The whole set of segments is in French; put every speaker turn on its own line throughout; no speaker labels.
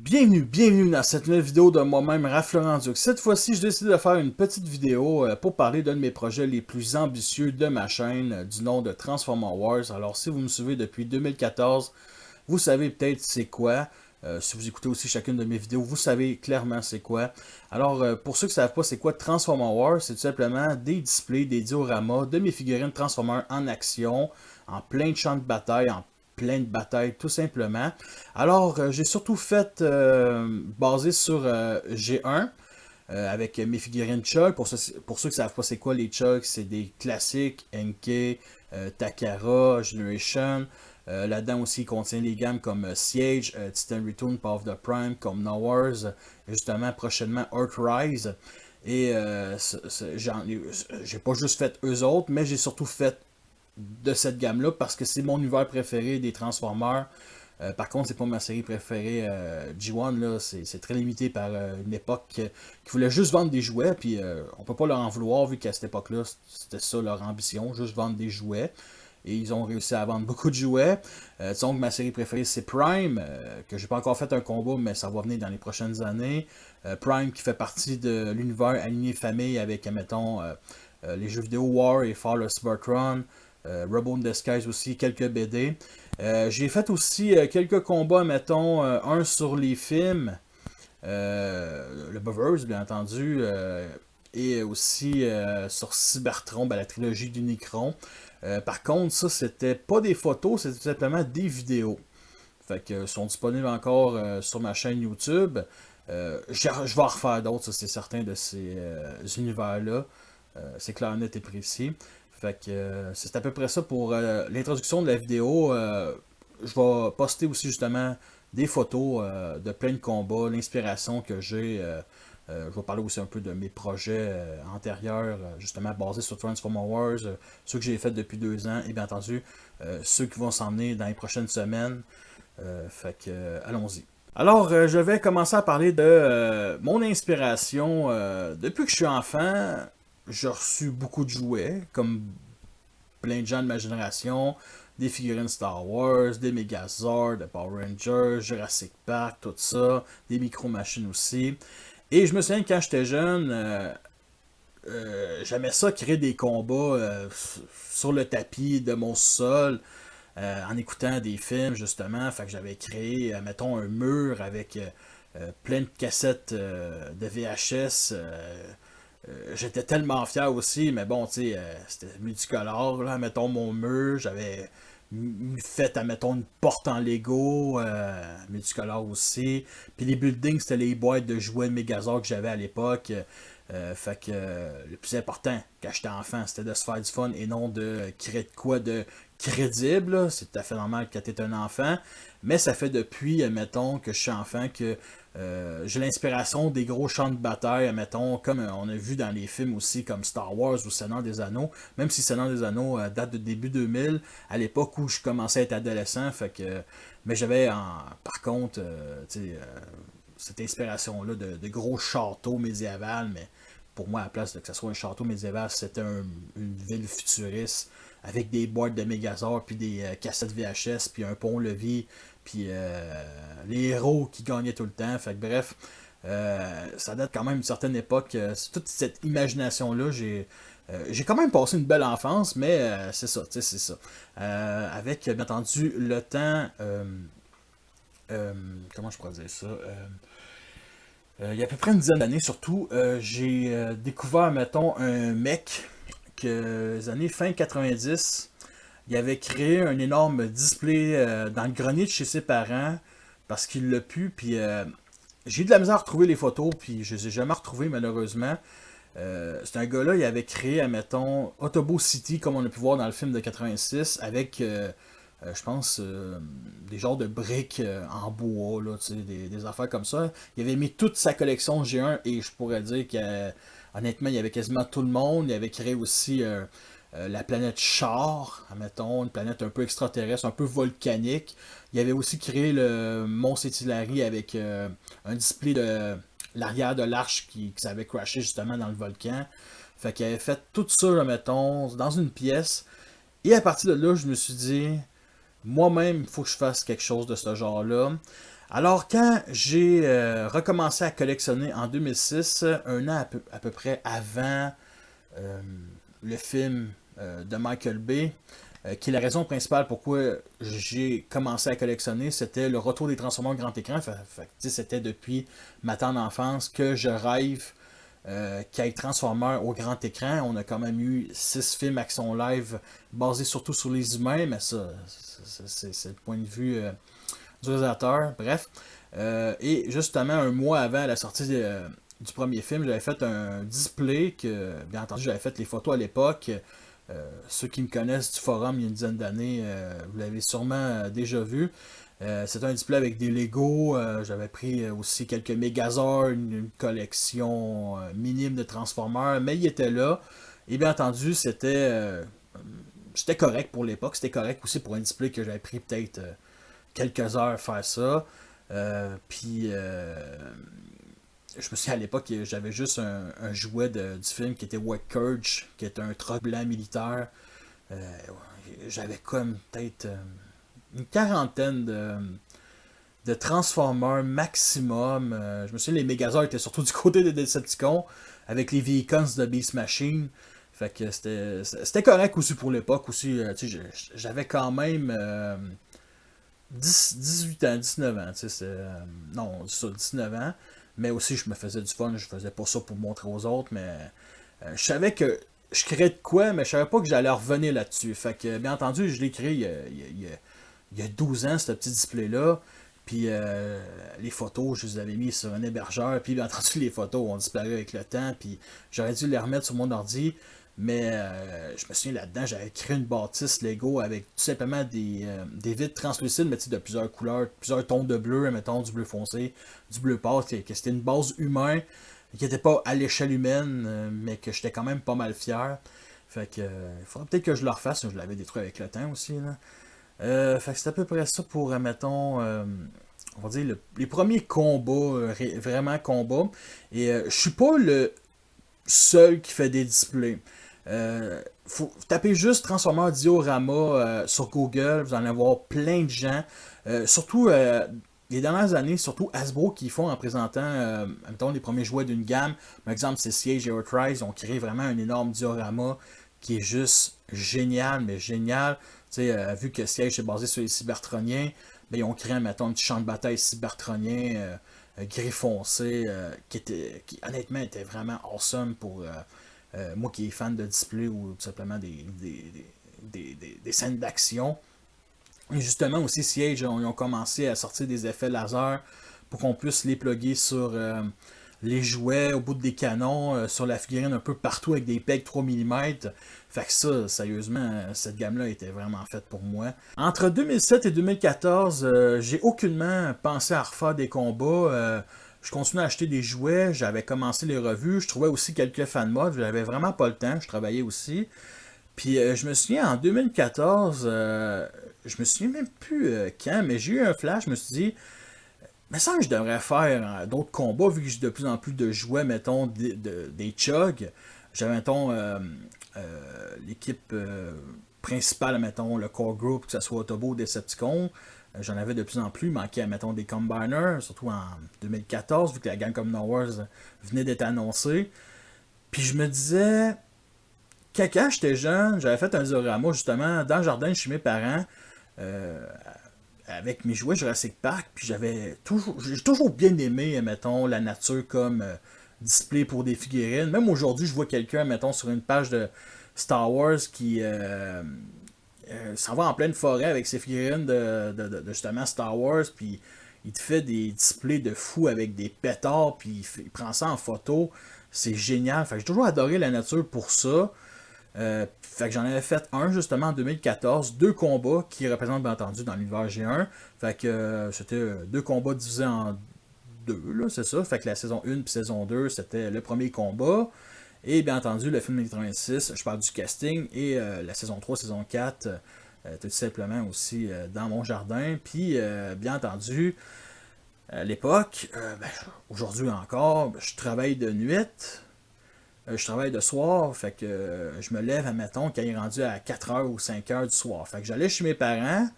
Bienvenue dans cette nouvelle vidéo de moi-même, Raph Laurent Duc. Cette fois-ci, j'ai décidé de faire une petite vidéo pour parler d'un de mes projets les plus ambitieux de ma chaîne, du nom de Transformers Wars. Alors, si vous me suivez depuis 2014, vous savez peut-être c'est quoi. Si vous écoutez aussi chacune de mes vidéos, vous savez clairement c'est quoi. Alors, pour ceux qui ne savent pas c'est quoi Transformers Wars, c'est tout simplement des displays, des dioramas de mes figurines Transformers en action, en plein de champs de bataille, en plein de batailles tout simplement. Alors, j'ai surtout fait basé sur G1 avec mes figurines Chuck. Pour ceux qui ne savent pas c'est quoi les Chuck, c'est des classiques, NK, Takara, Generation. Là-dedans aussi, il contient des gammes comme Siege, Titan Return, Power of the Prime, comme No Wars, et justement prochainement Earthrise. Et j'ai pas juste fait eux autres, mais j'ai surtout fait de cette gamme-là parce que c'est mon univers préféré des Transformers. Par contre, c'est pas ma série préférée. G1, là, c'est très limité par une époque qui voulait juste vendre des jouets, puis on peut pas leur en vouloir vu qu'à cette époque-là, c'était ça leur ambition, juste vendre des jouets. Et ils ont réussi à vendre beaucoup de jouets. Disons que ma série préférée, c'est Prime, que j'ai pas encore fait un combat, mais ça va venir dans les prochaines années. Prime qui fait partie de l'univers animé famille avec, mettons, les jeux vidéo War et Fall of Cybertron. Rebel in Disguise aussi, quelques BD. J'ai fait aussi quelques combats, mettons, un sur les films, le Buffers, bien entendu, et aussi sur Cybertron, ben, la trilogie d'Unicron. Par contre, ça, c'était pas des photos, c'était tout simplement des vidéos. Fait que sont disponibles encore sur ma chaîne YouTube. Je vais en refaire d'autres, ça c'est certain, de ces univers-là. C'est clair, net et précis. Fait que c'est à peu près ça pour l'introduction de la vidéo. Je vais poster aussi justement des photos de plein de combats, l'inspiration que j'ai. Je vais parler aussi un peu de mes projets antérieurs, justement basés sur Transformers Wars, ceux que j'ai fait depuis 2 ans, et bien entendu, ceux qui vont s'emmener dans les prochaines semaines. Fait que, allons-y. Alors, je vais commencer à parler de mon inspiration. Depuis que je suis enfant, j'ai reçu beaucoup de jouets, comme plein de gens de ma génération, des figurines Star Wars, des Megazords, des Power Rangers, Jurassic Park, tout ça, des micro-machines aussi. Et je me souviens que quand j'étais jeune, j'aimais ça créer des combats sur le tapis de mon sol, en écoutant des films justement. Fait que j'avais créé, mettons, un mur avec plein de cassettes de VHS. J'étais tellement fier aussi, mais bon, tu sais, c'était multicolore, là, mettons mon mur, j'avais fait, mettons, une porte en Lego, multicolore aussi. Puis les buildings, c'était les boîtes de jouets de Megazord que j'avais à l'époque. Fait que le plus important quand j'étais enfant, c'était de se faire du fun et non de créer de quoi de crédible. C'est tout à fait normal quand t'es un enfant. Mais ça fait depuis, admettons, que je suis enfant que j'ai l'inspiration des gros champs de bataille, admettons, comme on a vu dans les films aussi, comme Star Wars ou Seigneur des Anneaux. Même si Seigneur des Anneaux date de début 2000, à l'époque où je commençais à être adolescent. Fait que, mais j'avais, par contre, cette inspiration-là de gros châteaux médiévals, mais pour moi, à la place de que ce soit un château médiéval, c'était une ville futuriste avec des boîtes de Megazord, puis des cassettes VHS, puis un pont-levis, puis les héros qui gagnaient tout le temps. Fait que bref, ça date quand même d'une certaine époque. Toute cette imagination-là, j'ai quand même passé une belle enfance, mais c'est ça, tu sais, c'est ça. Avec, bien entendu, le temps... comment je pourrais dire ça? Il y a à peu près une dizaine d'années surtout, j'ai découvert, mettons, un mec que les années fin 90, il avait créé un énorme display dans le grenier de chez ses parents parce qu'il l'a pu, puis j'ai eu de la misère à retrouver les photos, puis je les ai jamais retrouvées malheureusement. C'est un gars-là, il avait créé, admettons, Autobo City, comme on a pu voir dans le film de 86, avec, je pense, des genres de briques en bois, là, des affaires comme ça. Il avait mis toute sa collection G1 et je pourrais dire que, honnêtement, il y avait quasiment tout le monde. Il avait créé aussi la planète Char, admettons, une planète un peu extraterrestre, un peu volcanique. Il avait aussi créé le Mont Sétilari avec un display de l'arrière de l'arche qui s'avait crashé justement dans le volcan. Fait qu'il avait fait tout ça, là, mettons, dans une pièce. Et à partir de là, je me suis dit, moi-même, il faut que je fasse quelque chose de ce genre-là. Alors, quand j'ai recommencé à collectionner en 2006, un an à peu près avant euh, le film de Michael Bay, qui est la raison principale pourquoi j'ai commencé à collectionner, c'était le retour des Transformers grand écran. C'était depuis ma tendre enfance que je rêve qu'il y ait Transformers au grand écran. On a quand même eu 6 films action live basés surtout sur les humains, mais ça, c'est le point de vue du réalisateur. Bref. Et justement, un mois avant la sortie du premier film, j'avais fait un display que, bien entendu, j'avais fait les photos à l'époque. Ceux qui me connaissent du forum il y a une dizaine d'années, vous l'avez sûrement déjà vu. C'était un display avec des Lego. J'avais pris aussi quelques Megazords, une collection minime de Transformers, mais il était là. Et bien entendu, c'était correct pour l'époque. C'était correct aussi pour un display que j'avais pris peut-être quelques heures à faire ça. Je me souviens à l'époque, j'avais juste un jouet du film qui était White Courage, qui est un truck blanc militaire. Euh, J'avais comme peut-être une quarantaine de Transformers maximum. Je me souviens, les Megazords étaient surtout du côté des Decepticons, avec les Vehicons de Beast Machine. Fait que c'était correct aussi pour l'époque. Aussi, j'avais quand même 18 ans, 19 ans. Non, c'est ça, 19 ans. Mais aussi, je me faisais du fun. Je faisais pas ça pour montrer aux autres. Mais je savais que je créais de quoi, mais je savais pas que j'allais revenir là-dessus. Fait que, bien entendu, je l'ai créé il y a 12 ans, ce petit display-là. Puis les photos, je les avais mis sur un hébergeur. Puis bien entendu, les photos ont disparu avec le temps. Puis j'aurais dû les remettre sur mon ordi. Mais je me souviens là-dedans, j'avais créé une bâtisse Lego avec tout simplement des vitres translucides, mais de plusieurs couleurs, plusieurs tons de bleu, mettons du bleu foncé, du bleu pâle, que c'était une base humaine, qui n'était pas à l'échelle humaine, mais que j'étais quand même pas mal fier. Fait que il faudrait peut-être que je le refasse, je l'avais détruit avec le temps aussi. Là. Fait que c'est à peu près ça pour, mettons, on va dire les premiers combats, vraiment combats. Et je suis pas le seul qui fait des displays. Faut taper juste Transformer Diorama sur Google, vous allez voir plein de gens. Surtout les dernières années, surtout Hasbro qui font en présentant mettons, les premiers jouets d'une gamme. Par exemple, c'est Siege et Earthrise, ils ont créé vraiment un énorme diorama qui est juste génial, mais génial. Vu que Siege est basé sur les cybertroniens, ben, ils ont créé mettons, un petit champ de bataille cybertronien gris foncé qui honnêtement était vraiment awesome pour moi qui est fan de display ou tout simplement des scènes d'action. Et justement aussi Siege, ils ont commencé à sortir des effets laser pour qu'on puisse les plugger sur les jouets au bout des canons, sur la figurine un peu partout avec des pegs 3 mm. Fait que ça, sérieusement, cette gamme-là était vraiment faite pour moi. Entre 2007 et 2014, j'ai aucunement pensé à refaire des combats. Je continuais à acheter des jouets, j'avais commencé les revues, je trouvais aussi quelques fan mods, j'avais vraiment pas le temps, je travaillais aussi. Puis je me souviens en 2014, je me souviens même plus quand, mais j'ai eu un flash, je me suis dit, mais ça je devrais faire d'autres combats vu que j'ai de plus en plus de jouets, mettons, des chugs. J'avais, mettons, l'équipe principale, mettons, le core group, que ce soit Autobot ou Decepticon. J'en avais de plus en plus, il manquait, mettons, des combiners, surtout en 2014, vu que la gang comme No Wars venait d'être annoncée. Puis je me disais, quand j'étais jeune, j'avais fait un diorama justement dans le jardin chez mes parents euh, avec mes jouets Jurassic Park. Puis j'ai toujours bien aimé, mettons, la nature comme display pour des figurines. Même aujourd'hui, je vois quelqu'un, mettons, sur une page de Star Wars qui s'en va en pleine forêt avec ses figurines de justement Star Wars. Puis il te fait des displays de fou avec des pétards. Puis il prend ça en photo. C'est génial. Fait que j'ai toujours adoré la nature pour ça. Fait que j'en avais fait un justement en 2014, deux combats qui représentent bien entendu dans l'univers G1. Fait que c'était deux combats divisés en deux, là, c'est ça. Fait que la saison 1 puis saison 2, c'était le premier combat. Et bien entendu, le film de 86, je parle du casting. Et la saison 3, saison 4, tout simplement aussi dans mon jardin. Puis bien entendu, à l'époque, aujourd'hui encore, je travaille de nuit. Je travaille de soir, fait que je me lève, admettons, quand il est rendu à 4h ou 5h du soir. Fait que j'allais chez mes parents,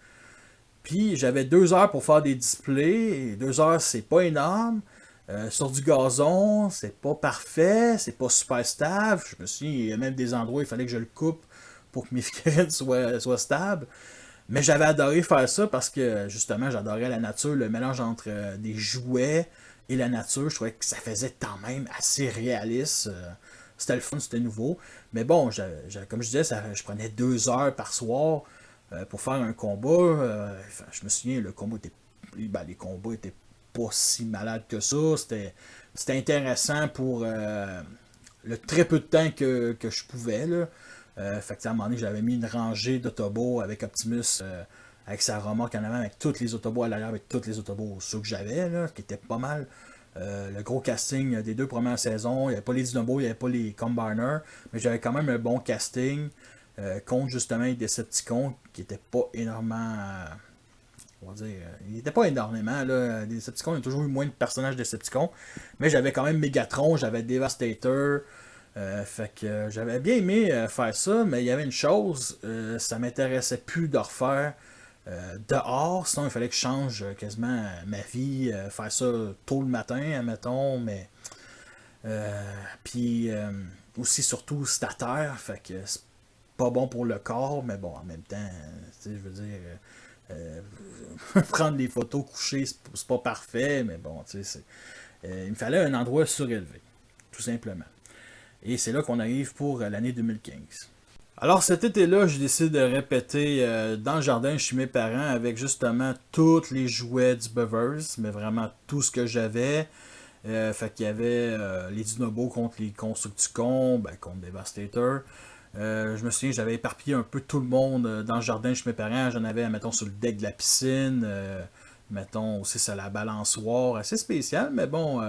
Puis j'avais 2 heures pour faire des displays. Et 2 heures, c'est pas énorme. Sur du gazon, c'est pas parfait, c'est pas super stable. Je me suis dit, il y a même des endroits où il fallait que je le coupe pour que mes figurines soient stables. Mais j'avais adoré faire ça parce que justement, j'adorais la nature, le mélange entre des jouets et la nature. Je trouvais que ça faisait quand même assez réaliste. C'était le fun, c'était nouveau. Mais bon, comme je disais, je prenais 2 heures par soir pour faire un combat. Je me souviens, les combats étaient pas si malades que ça. C'était intéressant pour le très peu de temps que je pouvais. Là. Fait que à un moment donné, j'avais mis une rangée d'autobos avec Optimus, avec sa remorque en avant, avec tous les autobos à l'arrière, avec tous les autobos, ceux que j'avais, là, qui étaient pas mal. Le gros casting des 2 premières saisons, il n'y avait pas les Dinobos, il n'y avait pas les Combiners, mais j'avais quand même un bon casting contre justement les Decepticons, qui n'étaient pas énormément. On va dire, il n'était pas énormément. Là. Les Decepticons, il y a toujours eu moins de personnages Decepticons, mais j'avais quand même Megatron, j'avais Devastator. Fait que j'avais bien aimé faire ça, mais il y avait une chose, ça m'intéressait plus de refaire dehors, sinon il fallait que je change quasiment ma vie, faire ça tôt le matin, admettons, mais puis aussi surtout c'est à terre, fait que c'est pas bon pour le corps, mais bon, en même temps, je veux dire, prendre des photos couchées, c'est pas parfait, mais bon, il me fallait un endroit surélevé, tout simplement. Et c'est là qu'on arrive pour l'année 2015. Alors cet été-là, j'ai décidé de répéter dans le jardin chez mes parents avec justement tous les jouets du Bevers, mais vraiment tout ce que j'avais. Fait qu'il y avait les Dinobos contre les Constructicons, contre Devastator. Je me souviens, j'avais éparpillé un peu tout le monde dans le jardin chez mes parents. J'en avais, mettons, sur le deck de la piscine. Mettons aussi sur la balançoire. Assez spécial, mais bon...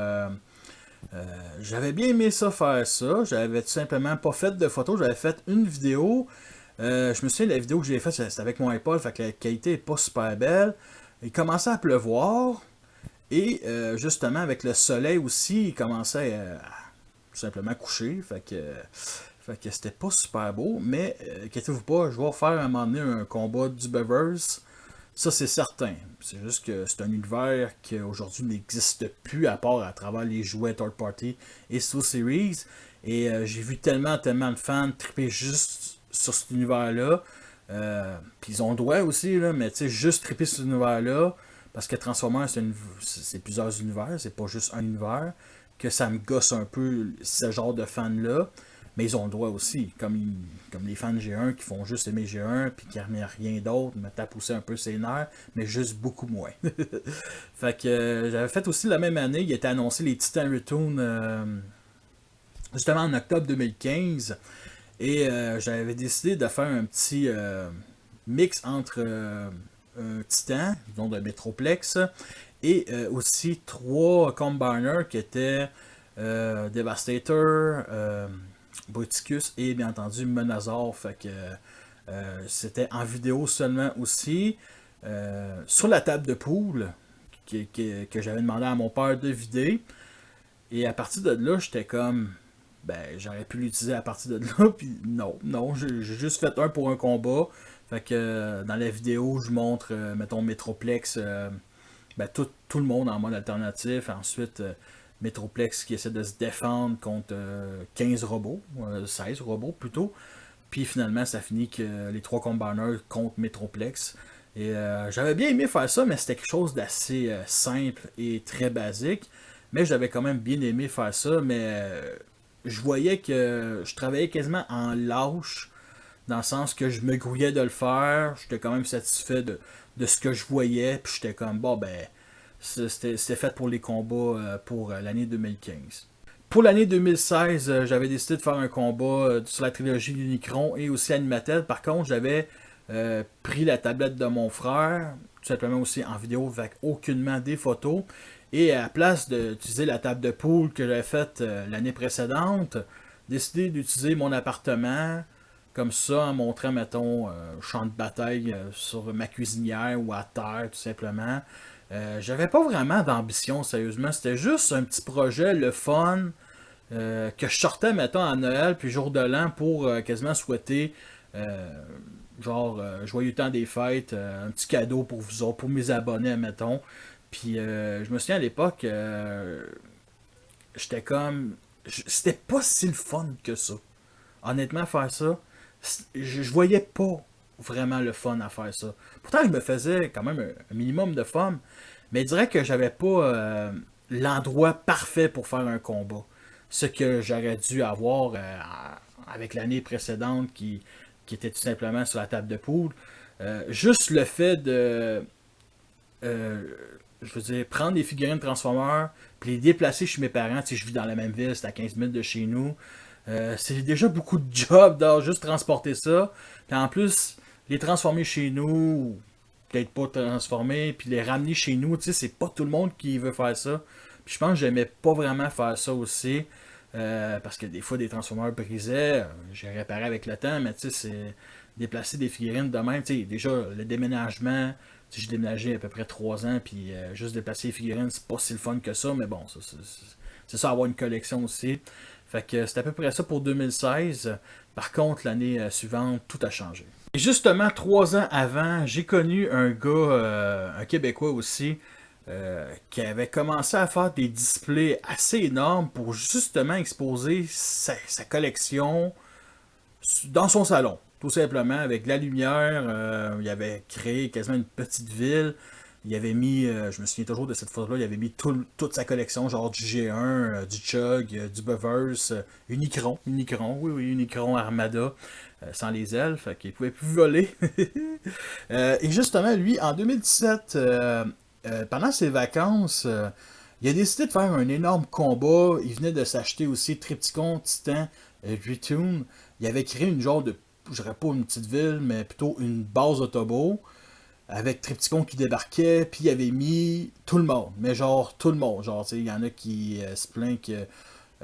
j'avais bien aimé ça faire ça. J'avais tout simplement pas fait de photos. J'avais fait une vidéo. Je me souviens de la vidéo que j'ai faite, c'était avec mon iPod, fait que la qualité n'est pas super belle. Il commençait à pleuvoir. Et justement, avec le soleil aussi, il commençait à tout simplement coucher. Fait que c'était pas super beau. Mais inquiétez-vous pas, je vais refaire à un moment donné un combat du Bevers. Ça, c'est certain. C'est juste que c'est un univers qui aujourd'hui n'existe plus à part à travers les jouets third party et Soul Series. Et j'ai vu tellement de fans triper juste sur cet univers-là. Puis ils ont le droit aussi, là, mais tu sais, juste triper sur cet univers-là, parce que Transformers, c'est plusieurs univers, c'est pas juste un univers, que ça me gosse un peu ce genre de fans-là. Mais ils ont le droit aussi, comme les fans de G1 qui font juste aimer G1 puis qui n'aiment rien d'autre, me tapent aussi un peu ses nerfs, mais juste beaucoup moins. Fait que j'avais fait aussi la même année, il était annoncé les Titan Return justement en octobre 2015. Et j'avais décidé de faire un petit mix entre un Titan, donc de Metroplex, et aussi 3 Combiners qui étaient Devastator, Bruticus et bien entendu Menazor. Fait que c'était en vidéo seulement aussi. Sur la table de poule que j'avais demandé à mon père de vider. Et à partir de là, j'étais comme, j'aurais pu l'utiliser à partir de là. Puis non, j'ai juste fait un pour un combat. Fait que dans la vidéo, je montre, mettons, Metroplex, tout le monde en mode alternatif. Ensuite, Metroplex qui essaie de se défendre contre 15 robots, 16 robots plutôt. Puis finalement, ça finit que les 3 combiners contre Metroplex. Et j'avais bien aimé faire ça, mais c'était quelque chose d'assez simple et très basique. Mais j'avais quand même bien aimé faire ça, mais je voyais que je travaillais quasiment en lâche, dans le sens que je me grouillais de le faire. J'étais quand même satisfait de ce que je voyais, puis j'étais comme, c'était fait pour les combats pour l'année 2015. Pour l'année 2016, j'avais décidé de faire un combat sur la trilogie Unicron et aussi Animatel. Par contre, j'avais pris la tablette de mon frère, tout simplement aussi en vidéo avec aucunement des photos. Et à la place d'utiliser la table de poule que j'avais faite l'année précédente, décidé d'utiliser mon appartement comme ça en montrant, mettons, champ de bataille sur ma cuisinière ou à terre, tout simplement. J'avais pas vraiment d'ambition, sérieusement. C'était juste un petit projet, le fun, que je sortais, mettons, à Noël puis jour de l'an pour quasiment souhaiter genre, joyeux temps des fêtes, un petit cadeau pour vous autres, pour mes abonnés, admettons. Puis je me souviens à l'époque, j'étais comme. C'était pas si le fun que ça. Honnêtement, faire ça, je voyais pas vraiment le fun à faire ça. Pourtant, je me faisais quand même un minimum de fun, mais je dirais que j'avais pas l'endroit parfait pour faire un combat. Ce que j'aurais dû avoir avec l'année précédente qui était tout simplement sur la table de poule. Juste le fait de euh, je veux dire, prendre des figurines Transformers, puis les déplacer chez mes parents. Tu sais, je vis dans la même ville, c'est à 15 minutes de chez nous. C'est déjà beaucoup de job de juste transporter ça. Puis en plus, les transformer chez nous, ou peut-être pas transformer, puis les ramener chez nous, tu sais, c'est pas tout le monde qui veut faire ça. Puis je pense que j'aimais pas vraiment faire ça aussi. Parce que des fois, des transformeurs brisaient. J'ai réparé avec le temps, mais tu sais, c'est déplacer des figurines de même. Tu sais, déjà, le déménagement, tu sais, j'ai déménagé à peu près 3 ans, puis juste déplacer les figurines, c'est pas si le fun que ça, mais bon, c'est ça, avoir une collection aussi. Fait que c'est à peu près ça pour 2016. Par contre, l'année suivante, tout a changé. Et justement, 3 ans avant, j'ai connu un gars, un Québécois aussi, qui avait commencé à faire des displays assez énormes pour justement exposer sa collection dans son salon. Tout simplement, avec de la lumière, il avait créé quasiment une petite ville. Il avait mis, je me souviens toujours de cette photo-là, il avait mis toute sa collection, genre du G1, du Chug, du Buverse, Unicron, oui, Unicron Armada, sans les ailes, fait qu'il pouvait plus voler. Et justement, lui, en 2017, pendant ses vacances, il a décidé de faire un énorme combat. Il venait de s'acheter aussi Triptychon, Titan, Retune. Il avait créé une genre de, je dirais pas une petite ville, mais plutôt une base autobo avec Triptychon qui débarquait, puis il avait mis tout le monde, mais genre tout le monde. Genre, tu sais, il y en a qui se plaignent que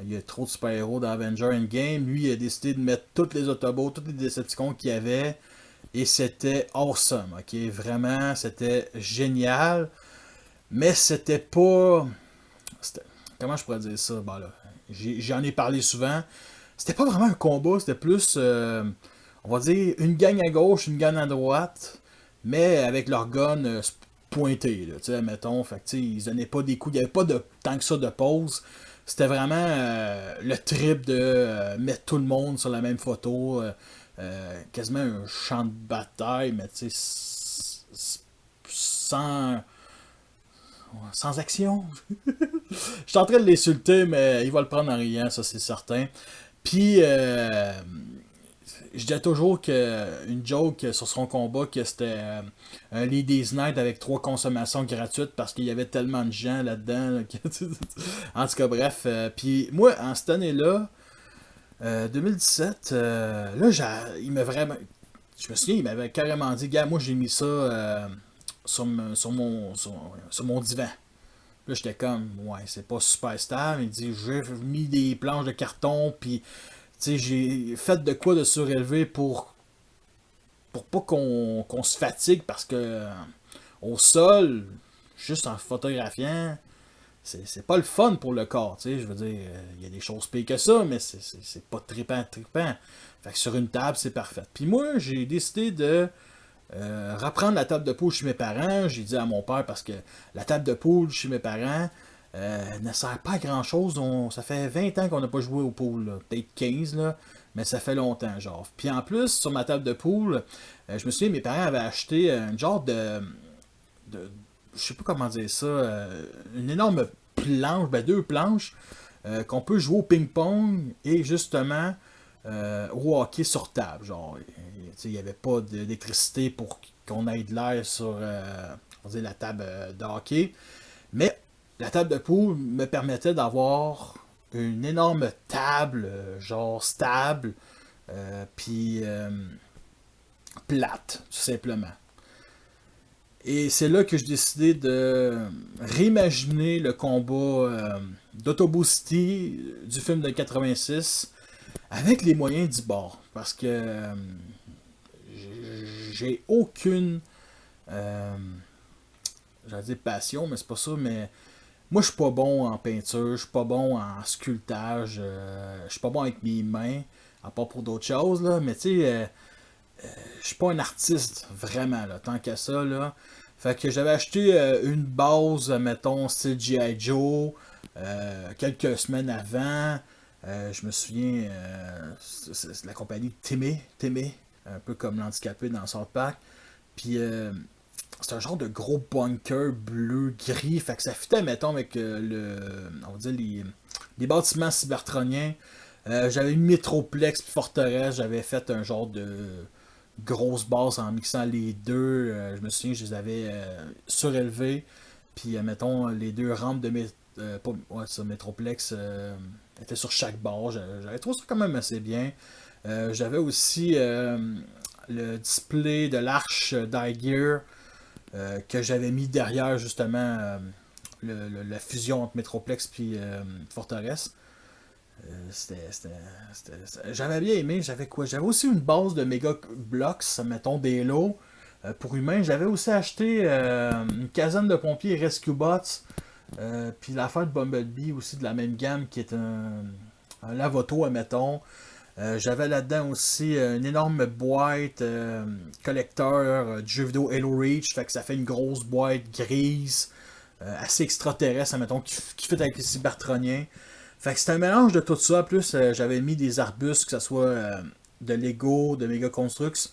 il y a trop de super-héros dans Avenger Endgame. Lui, il a décidé de mettre toutes les Autobots, tous les Decepticons qu'il y avait. Et c'était awesome, ok? Vraiment, c'était génial. Mais c'était pas. Comment je pourrais dire ça? Bon, là, j'en ai parlé souvent. C'était pas vraiment un combat, c'était plus, on va dire, une gang à gauche, une gang à droite, mais avec leur gun pointé, là, tu sais, mettons. Fait que, tu sais, ils donnaient pas des coups, il n'y avait pas de, tant que ça de pause. C'était vraiment le trip de mettre tout le monde sur la même photo, quasiment un champ de bataille, mais tu sais, sans, sans action. Je suis en train de l'insulter, mais il va le prendre en riant, ça c'est certain. Puis, je disais toujours une joke sur son combat que c'était un Ladies Night avec 3 consommations gratuites parce qu'il y avait tellement de gens là-dedans. Là, en tout cas, bref. Puis moi, en cette année-là, 2017, là, il m'a vraiment. Je me souviens, il m'avait carrément dit, gars, moi j'ai mis ça sur mon divan. Là, j'étais comme, ouais, c'est pas super stable. Il dit, j'ai mis des planches de carton, puis, tu sais, j'ai fait de quoi de surélevé pour pas qu'on se fatigue, parce que au sol, juste en photographiant, c'est pas le fun pour le corps, tu sais. Je veux dire, il y a des choses pires que ça, mais c'est pas trippant. Fait que sur une table, c'est parfait. Puis moi, j'ai décidé de reprendre la table de poule chez mes parents. J'ai dit à mon père parce que la table de poule chez mes parents ne sert pas à grand chose. Ça fait 20 ans qu'on n'a pas joué au pool, là. Peut-être 15, là, mais ça fait longtemps, genre. Puis en plus, sur ma table de poule, je me souviens, mes parents avaient acheté un genre de je sais pas comment dire ça, une énorme planche, ben 2 planches, qu'on peut jouer au ping-pong et justement au hockey sur table. Genre, il n'y avait pas d'électricité pour qu'on ait de l'air sur on va dire, la table de hockey. Mais la table de poule me permettait d'avoir une énorme table, genre stable, puis plate, tout simplement. Et c'est là que j'ai décidé de réimaginer le combat d'Autobus du film de 86 avec les moyens du bord. Parce que j'ai aucune, euh, j'allais dire passion, mais c'est pas ça, mais moi je suis pas bon en peinture, je suis pas bon en sculptage, je suis pas bon avec mes mains, à part pour d'autres choses, là, mais tu sais, je suis pas un artiste, vraiment, là, tant qu'à ça, là. Fait que j'avais acheté une base, mettons, style G.I. Joe, quelques semaines avant. Je me souviens, c'est la compagnie Témé, un peu comme l'handicapé dans South Park. Puis c'est un genre de gros bunker bleu-gris. Fait que ça fitait, mettons, avec on va dire les bâtiments cybertroniens. J'avais mis Metroplex puis Forteresse. J'avais fait un genre de grosse base en mixant les deux. Je me souviens, je les avais surélevés. Puis, mettons, les deux rampes de pas, ouais, ça, Metroplex étaient sur chaque base. J'avais trouvé ça quand même assez bien. J'avais aussi le display de l'arche d'Igear que j'avais mis derrière justement la fusion entre Metroplex et Forteresse. J'avais bien aimé. J'avais quoi? J'avais aussi une base de Mega Blocks, mettons des lots pour humains. J'avais aussi acheté une caserne de pompiers Rescue Bots. Puis l'affaire de Bumblebee aussi de la même gamme qui est un lavoto, admettons. J'avais là-dedans aussi une énorme boîte collecteur du jeu vidéo Halo Reach. Fait que ça fait une grosse boîte grise, assez extraterrestre, admettons, qui fait avec les cybertroniens. Fait que c'était un mélange de tout ça. Plus, j'avais mis des arbustes, que ce soit de Lego, de Mega Construx.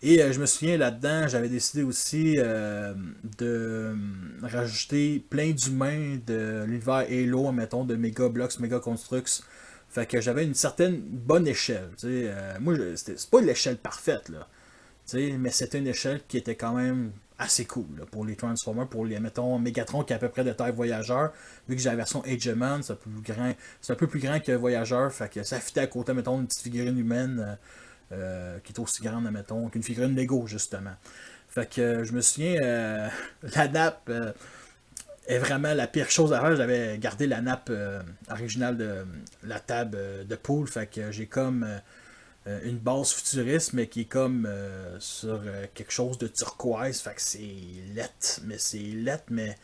Et je me souviens là-dedans, j'avais décidé aussi de rajouter plein d'humains de l'univers Halo, mettons, de Mega Blocks, Mega Construx. Fait que j'avais une certaine bonne échelle. Moi, c'est pas l'échelle parfaite, là. Mais c'était une échelle qui était quand même assez cool là, pour les Transformers, pour les, mettons, Megatron qui est à peu près de taille Voyageur. Vu que j'ai la version Ageman, c'est un peu plus grand que Voyageur. Fait que ça fitait à côté, mettons, une petite figurine humaine qui est aussi grande, mettons, qu'une figurine Lego, justement. Fait que je me souviens, la nappe est vraiment la pire chose à faire. J'avais gardé la nappe originale de la table de pool. Fait que j'ai comme une base futuriste, mais qui est comme sur quelque chose de turquoise. Fait que c'est lettre, mais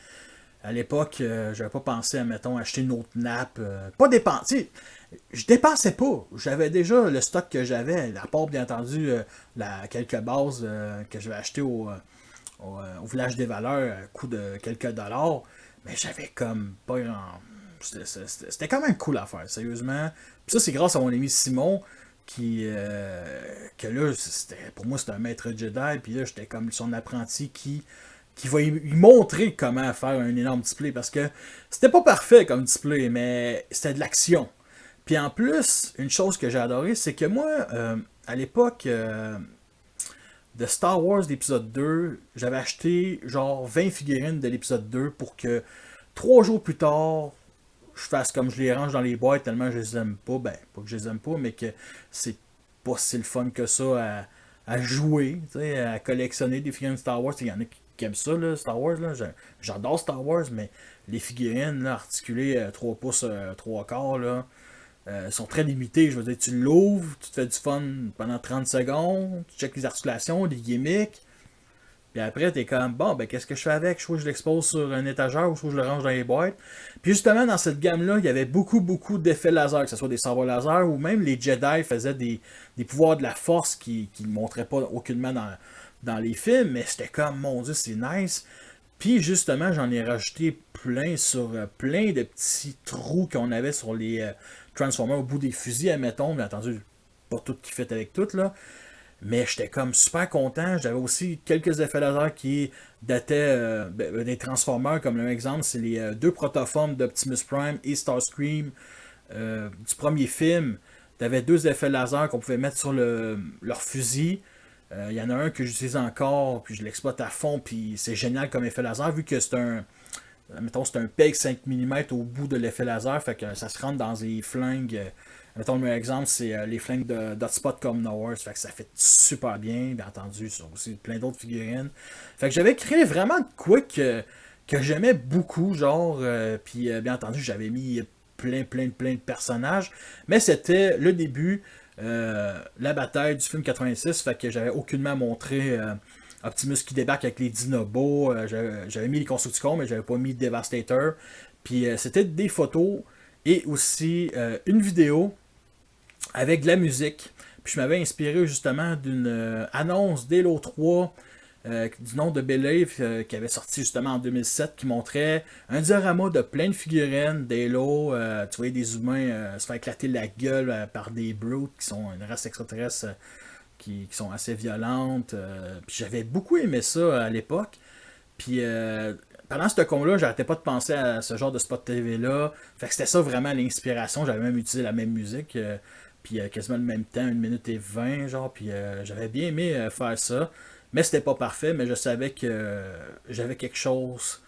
à l'époque, j'avais pas pensé à, mettons, acheter une autre nappe. Pas dépenser. Je dépensais pas. J'avais déjà le stock que j'avais, à part bien entendu quelques bases que j'avais achetées au village des valeurs à coût de quelques dollars. Mais j'avais comme pas grand. C'était quand même cool à faire, sérieusement. Puis ça, c'est grâce à mon ami Simon que là, pour moi, c'était un maître Jedi. Puis là, j'étais comme son apprenti qui va lui montrer comment faire un énorme display. Parce que c'était pas parfait comme display, mais c'était de l'action. Puis en plus, une chose que j'ai adoré, c'est que moi, à l'époque de Star Wars d'épisode 2, j'avais acheté genre 20 figurines de l'épisode 2 pour que 3 jours plus tard, je fasse comme je les range dans les boîtes tellement je les aime pas. Ben, pas que je les aime pas, mais que c'est pas si le fun que ça à jouer, à collectionner des figurines Star Wars. Il y en a qui aiment ça, là, Star Wars. Là. J'adore Star Wars, mais les figurines là, articulées 3 pouces 3 quarts, là, sont très limitées. Je veux dire, tu l'ouvres, tu te fais du fun pendant 30 secondes, tu checkes les articulations, les gimmicks. Puis après, t'es comme, bon, ben qu'est-ce que je fais avec? Soit je l'expose sur un étagère ou soit je le range dans les boîtes. Puis justement, dans cette gamme-là, il y avait beaucoup d'effets laser, que ce soit des sabres laser ou même les Jedi faisaient des pouvoirs de la force qui ne montraient pas aucunement dans les films, mais c'était comme, mon Dieu, c'est nice. Puis justement, j'en ai rajouté plein sur plein de petits trous qu'on avait sur les Transformers au bout des fusils, admettons, bien entendu, pas tout qui fait avec tout, là. Mais j'étais comme super content. J'avais aussi quelques effets laser qui dataient des Transformers, comme un exemple, c'est les deux protoformes d'Optimus Prime et Starscream du premier film. T'avais deux effets laser qu'on pouvait mettre sur leur fusil. Il y en a un que j'utilise encore, puis je l'exploite à fond, puis c'est génial comme effet laser, vu que mettons, c'est un PEG 5 mm au bout de l'effet laser, fait que ça se rentre dans des flingues. Mettons, le meilleur exemple, c'est les flingues d'Hotspot comme Nowhere, fait que ça fait super bien, bien entendu, sur aussi plein d'autres figurines. Fait que j'avais créé vraiment de quoi que j'aimais beaucoup, genre, puis bien entendu, j'avais mis plein de personnages, mais c'était le début, la bataille du film 86, fait que j'avais aucunement montré Optimus qui débarque avec les Dinobots, j'avais mis les Constructicons, mais j'avais pas mis Devastator, puis c'était des photos et aussi une vidéo avec de la musique. Puis je m'avais inspiré justement d'une annonce d'Halo 3 du nom de Believe qui avait sorti justement en 2007 qui montrait un diorama de plein de figurines d'Halo. Tu voyais des humains se faire éclater la gueule par des brutes qui sont une race extraterrestre qui sont assez violentes. Puis j'avais beaucoup aimé ça à l'époque. Puis pendant ce con-là, j'arrêtais pas de penser à ce genre de spot TV-là. Fait que c'était ça vraiment l'inspiration. J'avais même utilisé la même musique. Puis quasiment le même temps, 1 minute et 20, genre. Puis j'avais bien aimé faire ça. Mais c'était pas parfait, mais je savais que j'avais quelque chose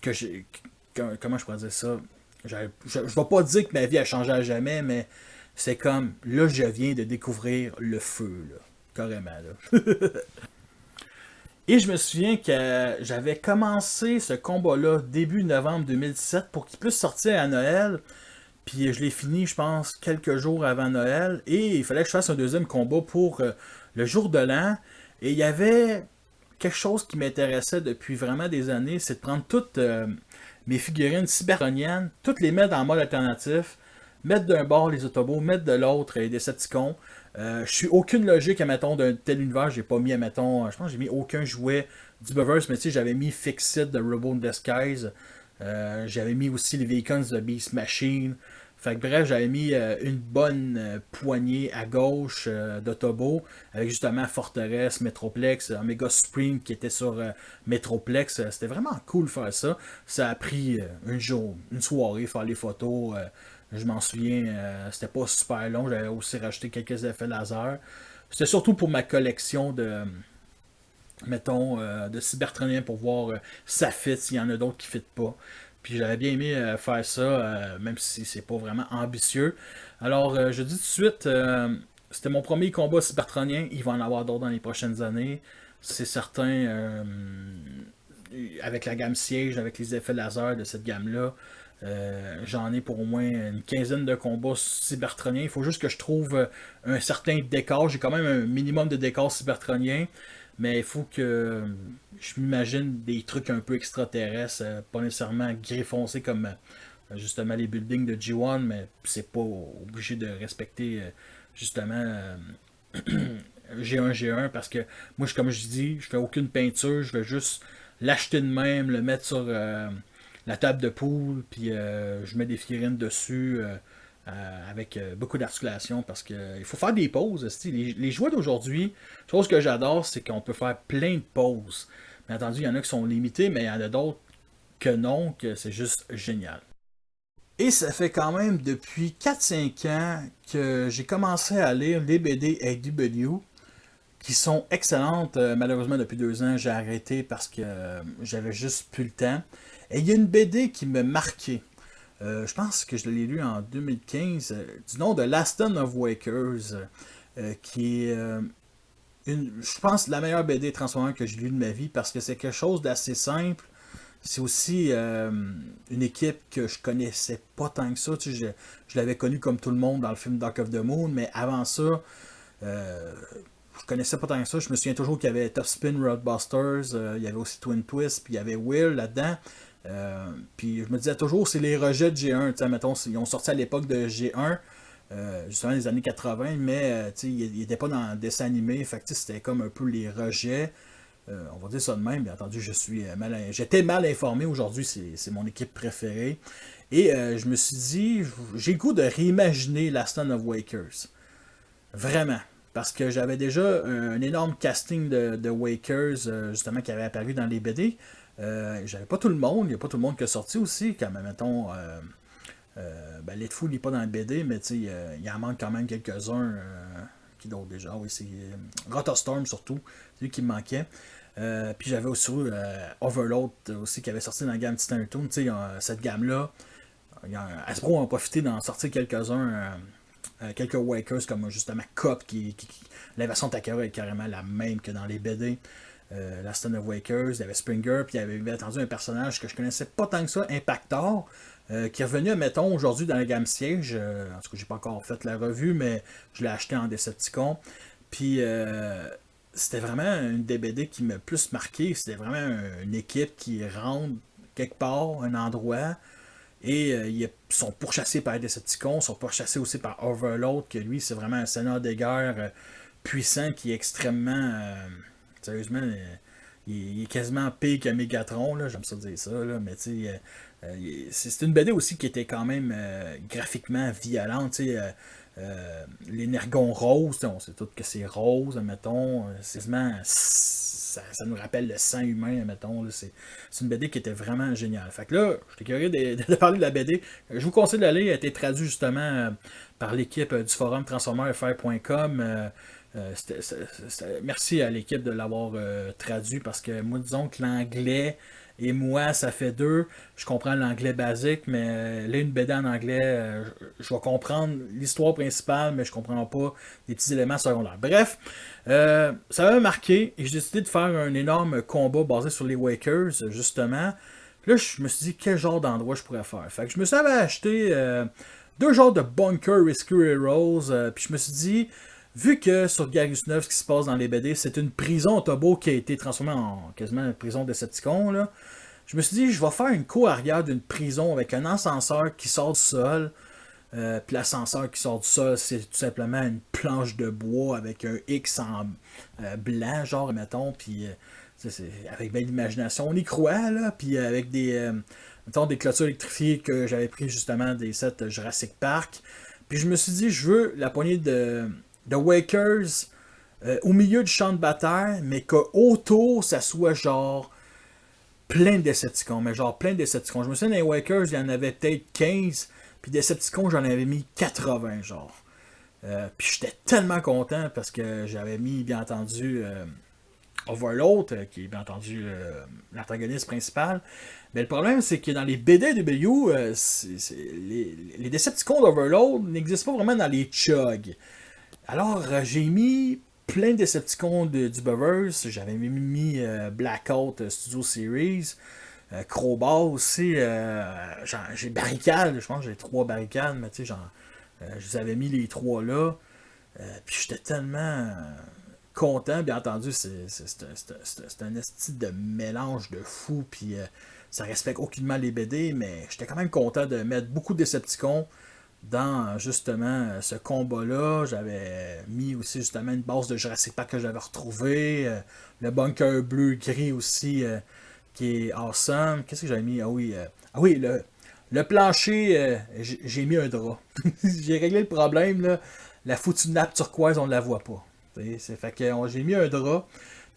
que j'ai. Comment je pourrais dire ça? Je vais pas dire que ma vie a changé à jamais, mais c'est comme là, je viens de découvrir le feu, là. Carrément, là. Et je me souviens que j'avais commencé ce combat-là début novembre 2017 pour qu'il puisse sortir à Noël. Puis je l'ai fini, je pense, quelques jours avant Noël. Et il fallait que je fasse un deuxième combat pour le jour de l'an. Et il y avait quelque chose qui m'intéressait depuis vraiment des années, c'est de prendre toutes mes figurines cybertroniennes, toutes les mettre en mode alternatif, mettre d'un bord les Autobots, mettre de l'autre les Decepticons. Je suis aucune logique, admettons, d'un tel univers. J'ai pas mis, admettons, je pense que j'ai mis aucun jouet du Buverse, mais tu sais, j'avais mis Fixit de Robo in Disguise. J'avais mis aussi les Vehicles de Beast Machine. Fait que bref, j'avais mis une bonne poignée à gauche d'Autobo avec justement Forteresse, Metroplex, Omega Supreme qui était sur Metroplex. C'était vraiment cool de faire ça. Ça a pris une soirée faire les photos. Je m'en souviens, c'était pas super long. J'avais aussi rajouté quelques effets laser. C'était surtout pour ma collection de, mettons, de Cybertroniens pour voir ça fit, s'il y en a d'autres qui ne fit pas. Puis j'avais bien aimé faire ça, même si c'est pas vraiment ambitieux. Alors, je dis tout de suite, c'était mon premier combat cybertronien. Il va en avoir d'autres dans les prochaines années. C'est certain, avec la gamme siège, avec les effets laser de cette gamme-là, j'en ai pour au moins une quinzaine de combats cybertroniens. Il faut juste que je trouve un certain décor. J'ai quand même un minimum de décor cybertronien. Mais il faut que je m'imagine des trucs un peu extraterrestres, pas nécessairement gris foncé comme justement les buildings de G1, mais c'est pas obligé de respecter justement G1 parce que moi, comme je dis, je fais aucune peinture, je vais juste l'acheter de même, le mettre sur la table de poule, puis je mets des figurines dessus. Avec beaucoup d'articulation parce qu'il faut faire des pauses. Les jouets d'aujourd'hui, chose que j'adore, c'est qu'on peut faire plein de pauses. Bien entendu, il y en a qui sont limitées, mais il y en a d'autres que non, que c'est juste génial. Et ça fait quand même depuis 4-5 ans que j'ai commencé à lire les BD AW qui sont excellentes. Malheureusement, depuis 2 ans, j'ai arrêté parce que j'avais juste plus le temps. Et il y a une BD qui m'a marqué. Je pense que je l'ai lu en 2015, du nom de Laston of Wakers, qui est, je pense, la meilleure BD Transformers que j'ai lue de ma vie, parce que c'est quelque chose d'assez simple. C'est aussi une équipe que je connaissais pas tant que ça. Tu sais, je l'avais connu comme tout le monde dans le film Dark of the Moon, mais avant ça, je connaissais pas tant que ça. Je me souviens toujours qu'il y avait Top Spin Roadbusters, il y avait aussi Twin Twist, puis il y avait Will là-dedans. Puis je me disais toujours, c'est les rejets de G1. Mettons, ils ont sorti à l'époque de G1, justement les années 80, mais ils n'étaient pas dans le dessin animé. Fait que c'était comme un peu les rejets. On va dire ça de même. Bien entendu, j'étais mal informé. Aujourd'hui, c'est mon équipe préférée. Et je me suis dit, j'ai le goût de réimaginer la Stone of Wakers. Vraiment. Parce que j'avais déjà un énorme casting de Wakers, justement, qui avait apparu dans les BD. J'avais pas tout le monde, il n'y a pas tout le monde qui est sorti aussi, quand même, mettons, Letfou n'est pas dans le BD, mais il en manque quand même quelques-uns, qui d'autres déjà, oui, c'est Rotorstorm surtout, c'est lui qui me manquait. Puis j'avais aussi Overload aussi qui avait sorti dans la gamme Titan Toon, cette gamme-là, Hasbro a profité d'en sortir quelques-uns, quelques Wakers comme justement Cop, la version de Takara est carrément la même que dans les BD. La Stone of Wakers, il y avait Springer, puis il y avait entendu un personnage que je connaissais pas tant que ça, Impactor, qui est revenu, mettons, aujourd'hui dans la gamme Siège. En tout cas, j'ai pas encore fait la revue, mais je l'ai acheté en Decepticon. Puis c'était vraiment une des BD qui m'a plus marqué. C'était vraiment une équipe qui rentre quelque part, un endroit, Et ils sont pourchassés par les Decepticons, sont pourchassés aussi par Overlord, que lui, c'est vraiment un seigneur des guerres puissant qui est extrêmement. Sérieusement, il est quasiment pire que Megatron, là, j'aime ça dire ça, là, mais tu sais. C'est une BD aussi qui était quand même graphiquement violente, tu sais. Les Nergons roses, on sait tous que c'est rose, admettons. C'est quasiment. Ça nous rappelle le sang humain, admettons. C'est une BD qui était vraiment géniale. Fait que là, j'étais curieux de parler de la BD. Je vous conseille de la lire. Elle a été traduite justement par l'équipe du forum transformerfr.com. Merci à l'équipe de l'avoir traduit parce que moi, disons que l'anglais et moi, ça fait deux. Je comprends l'anglais basique, mais là, une BD en anglais, je vais comprendre l'histoire principale, mais je comprends pas des petits éléments secondaires. Bref, ça m'a marqué et j'ai décidé de faire un énorme combat basé sur les Wakers, justement. Puis là, je me suis dit quel genre d'endroit je pourrais faire. Fait que je me suis acheté deux genres de Bunker Rescue Heroes, puis je me suis dit, vu que sur Garus 9, ce qui se passe dans les BD, c'est une prison Autobot qui a été transformée en quasiment une prison de Decepticons, là, je me suis dit, je vais faire une cour arrière d'une prison avec un ascenseur qui sort du sol. Puis l'ascenseur qui sort du sol, c'est tout simplement une planche de bois avec un X en blanc, genre, mettons. Puis avec bien l'imagination, on y croit, là. Puis avec mettons, des clôtures électrifiées que j'avais pris justement des sets Jurassic Park. Puis je me suis dit, je veux la poignée de Wakers au milieu du champ de bataille, mais qu'autour, ça soit genre plein de Decepticons, mais genre plein de Decepticons. Je me souviens, dans les Wakers, il y en avait peut-être 15, puis Decepticons, j'en avais mis 80, genre. Puis j'étais tellement content parce que j'avais mis, bien entendu, Overlord, qui est bien entendu l'antagoniste principal. Mais le problème, c'est que dans les BDW, les Decepticons d'Overlord n'existent pas vraiment dans les chugs. Alors, j'ai mis plein de Decepticons du Buverse. J'avais mis Blackout Studio Series. Crowbar aussi. J'ai Barricade. Je pense que j'ai 3 barricades. Mais tu sais, je les avais mis les 3 là. Puis j'étais tellement content. Bien entendu, c'est un esti de mélange de fou. Puis ça respecte aucunement les BD. Mais j'étais quand même content de mettre beaucoup de Decepticons dans justement ce combat-là. J'avais mis aussi justement une base de Jurassic Park que j'avais retrouvée. Le bunker bleu-gris aussi qui est awesome. Qu'est-ce que j'avais mis? Ah oui, le plancher, j'ai mis un drap. J'ai réglé le problème. Là. La foutue nappe turquoise, on ne la voit pas. Fait que j'ai mis un drap.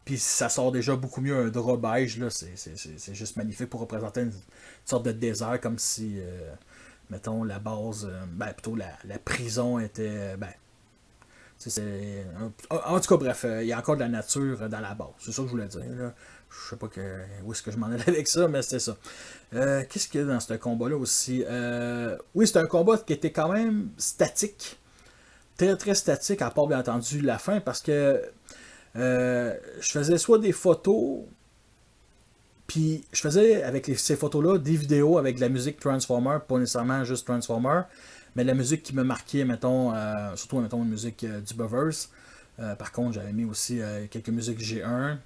Puis ça sort déjà beaucoup mieux un drap beige. Là. C'est juste magnifique pour représenter une sorte de désert comme si... mettons, la base, plutôt la prison était, en tout cas, bref, il y a encore de la nature dans la base. C'est ça que je voulais dire, là. Je sais pas où est-ce que je m'en allais avec ça, mais c'était ça. Qu'est-ce qu'il y a dans ce combat-là aussi? Oui, c'était un combat qui était quand même statique. Très, très statique, à part, bien entendu, la fin, parce que je faisais soit des photos... Puis je faisais avec ces photos-là des vidéos avec de la musique Transformer, pas nécessairement juste Transformer, mais de la musique qui me marquait, mettons, surtout mettons une musique du Buverse. Par contre, j'avais mis aussi quelques musiques G1.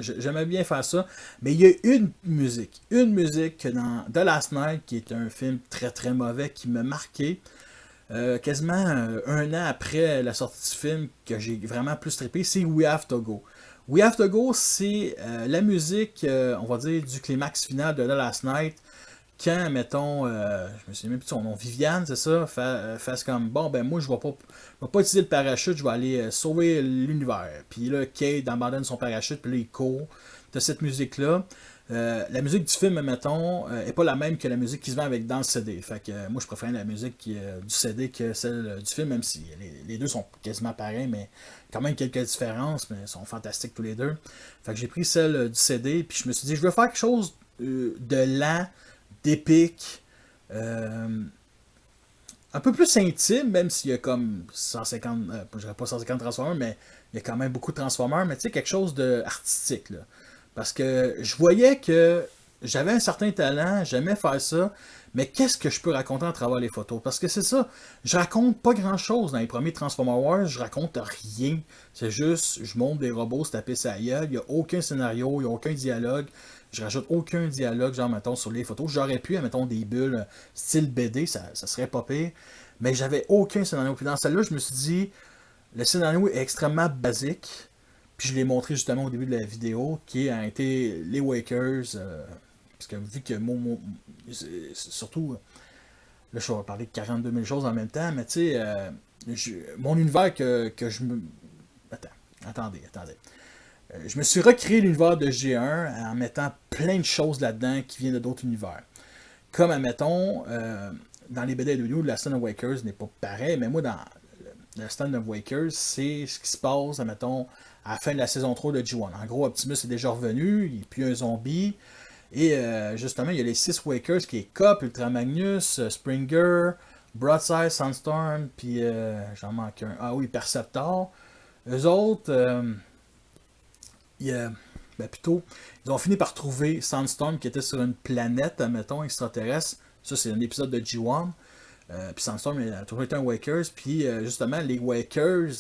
J'aimais bien faire ça. Mais il y a une musique dans The Last Night, qui est un film très très mauvais, qui m'a marqué. Quasiment un an après la sortie du film, que j'ai vraiment plus trippé, c'est We Have to Go. We Have to Go, c'est la musique, on va dire, du climax final de The Last Night. Quand, mettons, je me souviens même plus de son nom, Viviane, c'est ça, fasse comme, bon, ben moi, je vais pas utiliser le parachute, je vais aller sauver l'univers. Puis là, Kate abandonne son parachute, puis là, il court de cette musique-là. La musique du film, mettons, est pas la même que la musique qui se vend dans le CD. Fait que moi, je préfère la musique du CD que celle du film, même si les deux sont quasiment pareils, mais quand même quelques différences, mais ils sont fantastiques tous les deux. Fait que j'ai pris celle du CD, puis je me suis dit, je veux faire quelque chose de lent, d'épique, un peu plus intime, même s'il y a comme 150, je dirais pas 150 Transformers, mais il y a quand même beaucoup de Transformers, mais tu sais, quelque chose d'artistique, là. Parce que je voyais que j'avais un certain talent, j'aimais faire ça, mais qu'est-ce que je peux raconter à travers les photos? Parce que c'est ça, je raconte pas grand-chose dans les premiers Transformers Wars, je raconte rien. C'est juste, je montre des robots se taper sa gueule, il n'y a aucun scénario, il n'y a aucun dialogue. Je rajoute aucun dialogue, genre, mettons, sur les photos. J'aurais pu, mettons, des bulles style BD, ça serait pas pire. Mais j'avais aucun scénario. Puis dans celle-là, je me suis dit, le scénario est extrêmement basique. Puis je l'ai montré justement au début de la vidéo, qui a été les Wakers. Parce que vu que surtout, là je vais parler de 42 000 choses en même temps, mais tu sais, mon univers que je me... Attendez. Je me suis recréé l'univers de G1 en mettant plein de choses là-dedans qui viennent d'autres univers. Comme, admettons, dans les BD de vidéo, la Stand of Wakers n'est pas pareil, mais moi, dans la Stand of Wakers, c'est ce qui se passe, admettons, à la fin de la saison 3 de G1. En gros, Optimus est déjà revenu, il n'est plus un zombie, et justement, il y a les 6 Wakers qui est Cop, Ultra Magnus, Springer, Broadside, Sandstorm, puis j'en manque un. Ah oui, Perceptor. Eux autres, plutôt, ils ont fini par trouver Sandstorm qui était sur une planète, admettons, extraterrestre. Ça, c'est un épisode de G1. Puis Sandstorm a toujours été un Wakers. Puis justement, les Wakers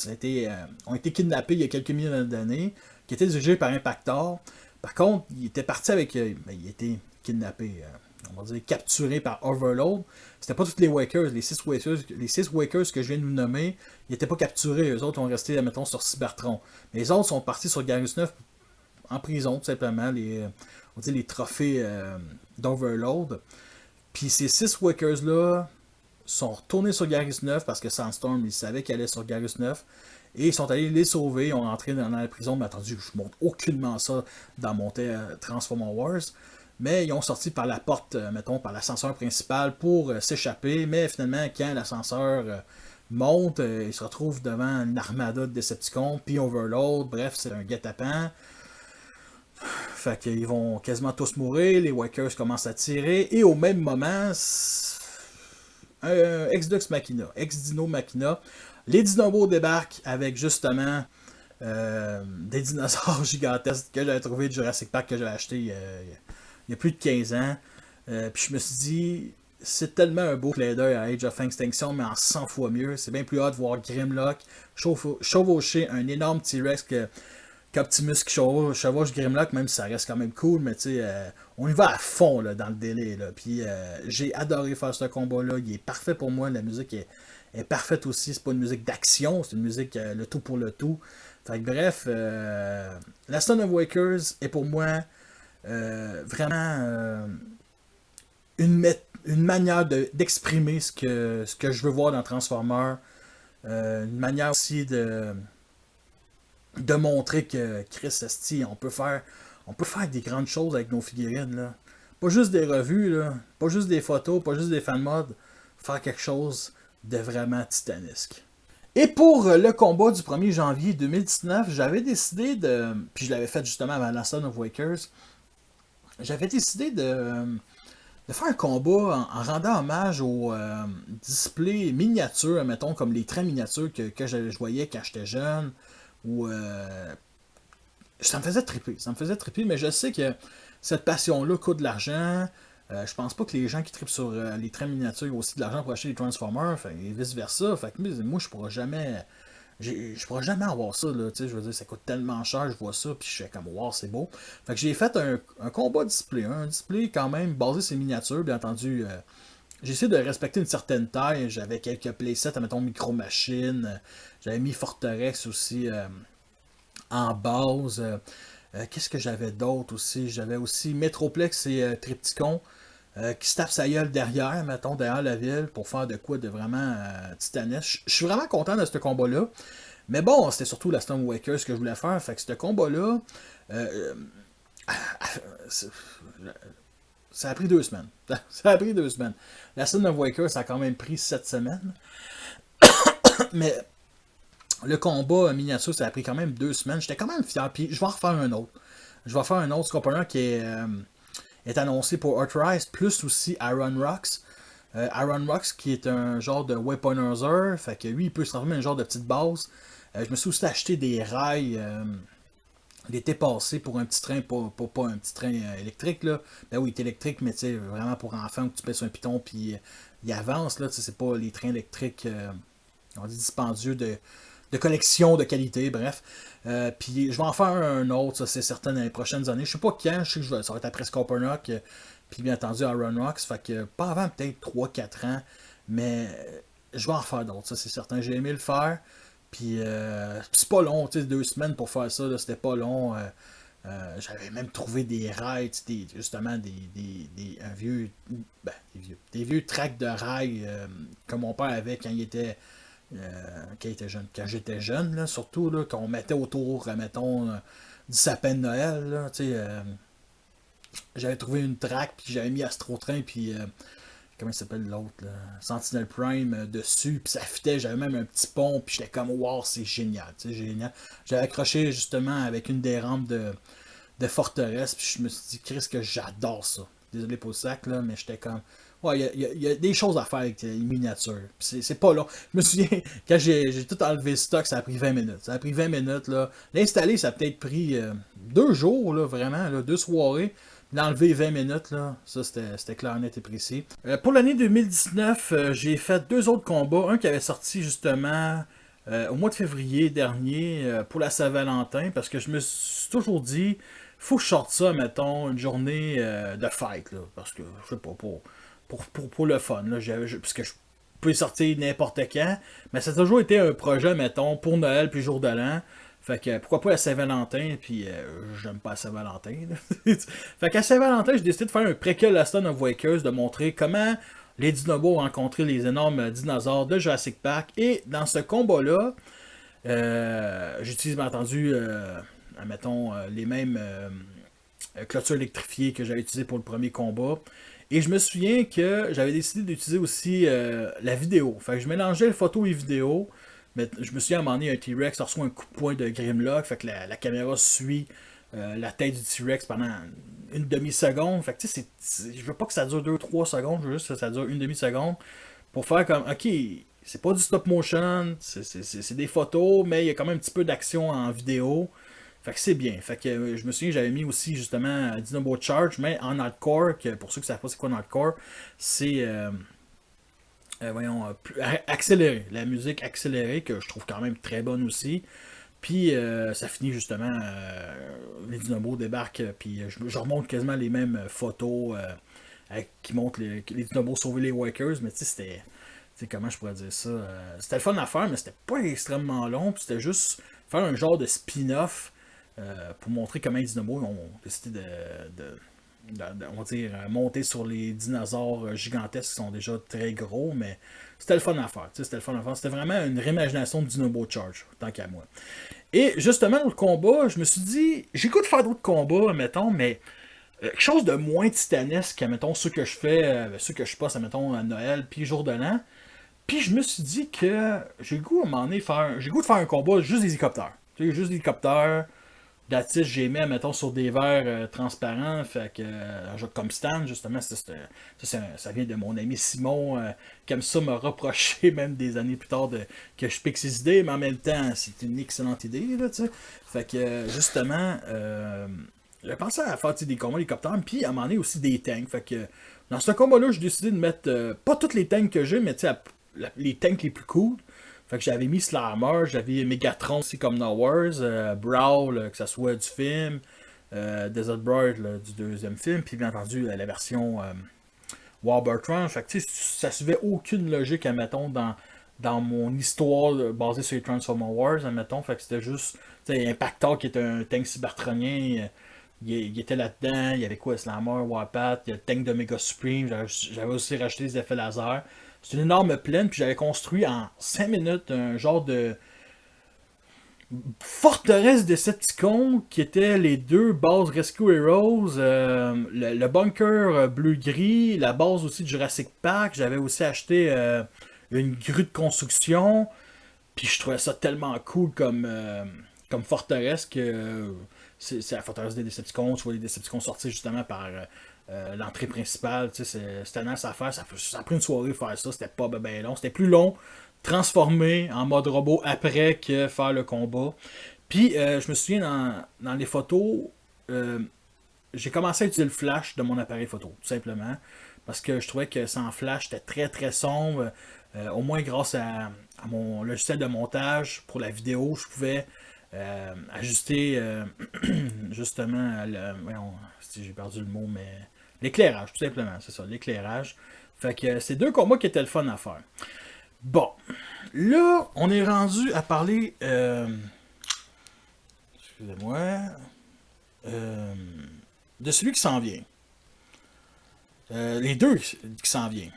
ont été kidnappés il y a quelques milliers d'années, qui étaient dirigés par Impactor. Par contre, il était parti avec. Il était kidnappé, on va dire capturé par Overload. C'était pas tous les Wakers. Les 6 Wakers que je viens de vous nommer, ils n'étaient pas capturés. Eux autres ont resté, admettons, sur Cybertron. Mais les autres sont partis sur Garrus 9 en prison, tout simplement. On dit les trophées d'Overload. Puis ces 6 Wakers-là sont retournés sur Garrus 9 parce que Sandstorm, ils savaient qu'ils allaient sur Garrus 9. Et ils sont allés les sauver, ils ont entré dans la prison. Mais attendu, je montre aucunement ça dans mon Transformer Wars. Mais ils ont sorti par la porte, mettons, par l'ascenseur principal pour s'échapper. Mais finalement, quand l'ascenseur monte, ils se retrouvent devant une armada de Decepticons, puis Overload. Bref, c'est un guet-apens. Fait qu'ils vont quasiment tous mourir. Les Wakers commencent à tirer. Et au même moment, un ex-Dino Machina. Les Dinobos débarquent avec justement des dinosaures gigantesques que j'avais trouvé de Jurassic Park que j'avais acheté il y a plus de 15 ans. Puis je me suis dit, c'est tellement un beau clin d'œil à Age of Extinction, mais en 100 fois mieux. C'est bien plus hot de voir Grimlock chevaucher un énorme T-Rex qu'Optimus qui chevauche Grimlock, même si ça reste quand même cool, mais tu sais, on y va à fond là, dans le délai. Là. Puis j'ai adoré faire ce combat-là. Il est parfait pour moi. La musique est parfaite aussi. C'est pas une musique d'action, c'est une musique le tout pour le tout. Fait que bref, la Son of Wakers est pour moi vraiment une manière d'exprimer ce que je veux voir dans Transformers. Une manière aussi de montrer que Chris Esti, on peut faire des grandes choses avec nos figurines. Là. Pas juste des revues, là, pas juste des photos, pas juste des fan mods. Faire quelque chose de vraiment titanesque. Et pour le combat du 1er janvier 2019, j'avais décidé de... Puis je l'avais fait justement avant la Son of Wakers. J'avais décidé de faire un combat en rendant hommage aux displays miniatures, mettons, comme les trains miniatures que je voyais quand j'étais jeune. Ou ça me faisait triper, mais je sais que cette passion-là coûte de l'argent. Je pense pas que les gens qui trippent sur les trains miniatures ont aussi de l'argent pour acheter des Transformers, et vice-versa. Fait que moi, je pourrais jamais avoir ça, là, je veux dire, ça coûte tellement cher, je vois ça, puis je fais comme, wow, c'est beau. Fait que j'ai fait un combat display, un display quand même basé sur les miniatures, bien entendu. J'ai essayé de respecter une certaine taille, j'avais quelques playsets, mettons, micro-machines, j'avais mis Forterex aussi en base. Qu'est-ce que j'avais d'autre aussi? J'avais aussi Metroplex et Triptychon qui se tapent sa gueule derrière, mettons, derrière la ville, pour faire de quoi de vraiment titanesque. Je suis vraiment content de ce combat-là. Mais bon, c'était surtout la Storm Wakers que je voulais faire. Fait que ce combat-là, ça a pris 2 semaines. La Storm of Wakers, ça a quand même pris 7 semaines. Mais le combat miniature, ça a pris quand même 2 semaines. J'étais quand même fier. Puis je vais en refaire un autre. Je vais faire un autre Scopper qui est annoncé pour Earthrise, plus aussi Iron Rocks. Iron Rocks qui est un genre de weaponizer. Fait que lui, il peut se transformer en un genre de petite base. Je me suis aussi acheté des rails l'été passé pour un petit train, pas un petit train électrique. Là. Ben oui, il est électrique, mais vraiment pour enfants, où tu pèses un piton puis il avance. Là, c'est pas les trains électriques on dit dispendieux de collection de qualité, bref. Puis je vais en faire un autre, ça c'est certain, dans les prochaines années. Je sais pas quand, je sais que ça va être après Scopernok, puis bien entendu Iron Rocks, fait que pas avant peut-être 3-4 ans, mais je vais en faire d'autres, ça c'est certain. J'ai aimé le faire, puis c'est pas long, tu sais, 2 semaines pour faire ça, là, c'était pas long. J'avais même trouvé des rails, justement un vieux, ben, des vieux tracks de rails que mon père avait quand il était jeune, quand j'étais jeune, là, surtout là, qu'on mettait autour, mettons, du sapin de Noël. Là, j'avais trouvé une track, puis j'avais mis Astro Train, puis comment il s'appelle l'autre, là? Sentinel Prime dessus, puis ça fitait, j'avais même un petit pont, puis j'étais comme, wow, c'est génial, génial. J'avais accroché justement avec une des rampes de forteresse, puis je me suis dit, Chris, que j'adore ça. Désolé pour le sac, là, mais j'étais comme, ouais, il y a des choses à faire avec les miniatures. C'est pas long. Je me souviens, quand j'ai tout enlevé le stock, ça a pris 20 minutes. Ça a pris 20 minutes, là. L'installer, ça a peut-être pris 2 jours, là, vraiment, là, 2 soirées. L'enlever 20 minutes, là, ça c'était clair, net et précis. Pour l'année 2019, j'ai fait 2 autres combats. Un qui avait sorti justement au mois de février dernier pour la Saint-Valentin, parce que je me suis toujours dit, faut que je sorte ça, mettons, une journée de fête, là, parce que, je sais pas, pour le fun, là, parce que je peux sortir n'importe quand, mais ça a toujours été un projet, mettons, pour Noël puis jour de l'an. Fait que pourquoi pas la Saint-Valentin, puis j'aime pas la Saint-Valentin. Fait qu'à Saint-Valentin, j'ai décidé de faire un préquel à Stone of Wakers, de montrer comment les dinobos ont rencontré les énormes dinosaures de Jurassic Park. Et dans ce combat-là, j'utilise bien entendu, admettons, les mêmes clôtures électrifiées que j'avais utilisées pour le premier combat. Et je me souviens que j'avais décidé d'utiliser aussi la vidéo. Fait que je mélangeais les photos et vidéos. Mais je me souviens à un moment donné, un T-Rex reçoit un coup de poing de Grimlock. Fait que la caméra suit la tête du T-Rex pendant une demi-seconde. Fait que tu sais, je veux pas que ça dure 2-3 secondes. Je veux juste que ça dure une demi-seconde. Pour faire comme, ok, c'est pas du stop motion, c'est des photos, mais il y a quand même un petit peu d'action en vidéo. Fait que c'est bien. Fait que je me souviens, j'avais mis aussi justement Dinobo Charge, mais en hardcore, que pour ceux qui savent pas c'est quoi en hardcore, c'est accéléré. La musique accélérée, que je trouve quand même très bonne aussi. Puis ça finit justement, les Dinobos débarquent, puis je remonte quasiment les mêmes photos qui montrent les Dinobos sauver les Wakers, mais tu sais, c'était, comment je pourrais dire ça, c'était le fun à faire, mais c'était pas extrêmement long, puis c'était juste faire un genre de spin-off pour montrer comment les Dinobos ont décidé on va dire, monter sur les dinosaures gigantesques qui sont déjà très gros, mais c'était le fun à faire. C'était le fun à faire. C'était vraiment une réimagination de Dinobo Charge, tant qu'à moi. Et justement, dans le combat, je me suis dit, j'écoute faire d'autres combats, mettons, mais quelque chose de moins titanesque, mettons, ceux que je fais, ceux que je passe, mettons, à Noël, puis jour de l'an. Puis je me suis dit que j'ai le goût à un moment donné j'ai le goût de faire un combat juste des hélicoptères. Tu sais, juste des hélicoptères. D'atis, j'ai mis, mettons, sur des verres transparents, fait que, comme Stan, justement, ça vient de mon ami Simon, qui aime ça me reprocher, même des années plus tard, que je pique ses idées, mais en même temps, c'est une excellente idée, là, tu sais. Fait que, justement, j'ai pensé à faire des combats hélicoptères, puis à un moment donné aussi des tanks, fait que, dans ce combat-là, j'ai décidé de mettre, pas tous les tanks que j'ai, mais, tu sais, les tanks les plus cool. Fait que j'avais mis Slammer, j'avais Megatron aussi comme No Wars, Brawl, que ce soit du film, Desert Bird du deuxième film, puis bien entendu la version Warbertron. Fait que tu sais, ça suivait aucune logique, admettons, dans mon histoire basée sur les Transformers Wars, admettons. Fait que c'était juste, tu sais, Impactor qui est un tank cybertronien. Il était là-dedans, il y avait quoi, Slammer, Warpath, il y a le tank de Mega Supreme, j'avais aussi racheté des effets laser. C'est une énorme plaine, puis j'avais construit en 5 minutes un genre de forteresse Decepticons qui étaient les 2 bases Rescue Heroes, le bunker bleu-gris, la base aussi de Jurassic Park. J'avais aussi acheté une grue de construction, puis je trouvais ça tellement cool comme forteresse que c'est la forteresse des Decepticons. Tu vois les Decepticons sortir justement par l'entrée principale. C'était nice à faire. Ça a pris une soirée faire ça. C'était pas bien long. C'était plus long transformer en mode robot après que faire le combat. Puis je me souviens dans les photos, j'ai commencé à utiliser le flash de mon appareil photo, tout simplement. parce que je trouvais que sans flash, c'était très très sombre. Au moins grâce à mon logiciel de montage pour la vidéo, je pouvais ajuster justement si j'ai perdu le mot, mais l'éclairage, tout simplement, c'est ça, l'éclairage. Fait que c'est deux combats qui étaient le fun à faire. Bon, là, on est rendu à parler, excusez-moi, de celui qui s'en vient. Les deux qui s'en viennent.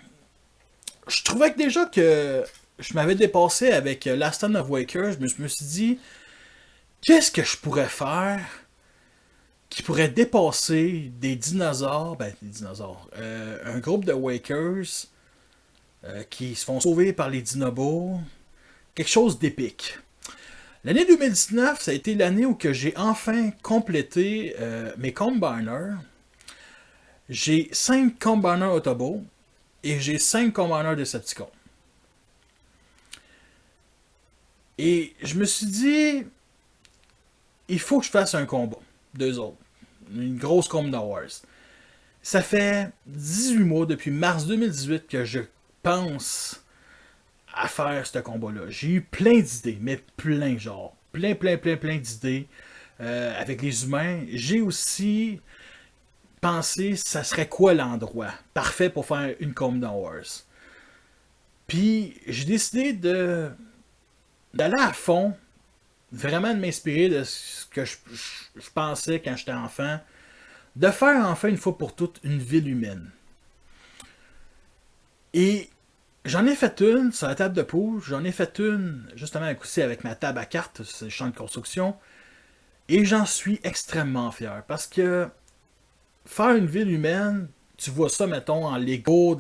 Je trouvais que déjà que je m'avais dépassé avec Last Stand of Waker. Je me suis dit, qu'est-ce que je pourrais faire qui pourrait dépasser des dinosaures, un groupe de Wakers qui se font sauver par les dinobos, quelque chose d'épique. L'année 2019, ça a été l'année où que j'ai enfin complété mes Combiners. J'ai 5 Combiners Autobots et j'ai 5 Combiners Decepticons. Et je me suis dit, il faut que je fasse un combat. Deux autres. Une grosse Combat Wars. Ça fait 18 mois depuis mars 2018 que je pense à faire ce combat-là. J'ai eu plein d'idées, mais plein genre. Plein d'idées avec les humains. J'ai aussi pensé, ça serait quoi l'endroit parfait pour faire une Combat Wars. Puis j'ai décidé d'aller à fond, vraiment de m'inspirer de ce que je pensais quand j'étais enfant, de faire enfin une fois pour toutes une ville humaine. Et j'en ai fait une sur la table de pouce, j'en ai fait une justement aussi avec ma table à cartes, c'est le champ de construction, et j'en suis extrêmement fier parce que faire une ville humaine, tu vois ça, mettons, en Lego.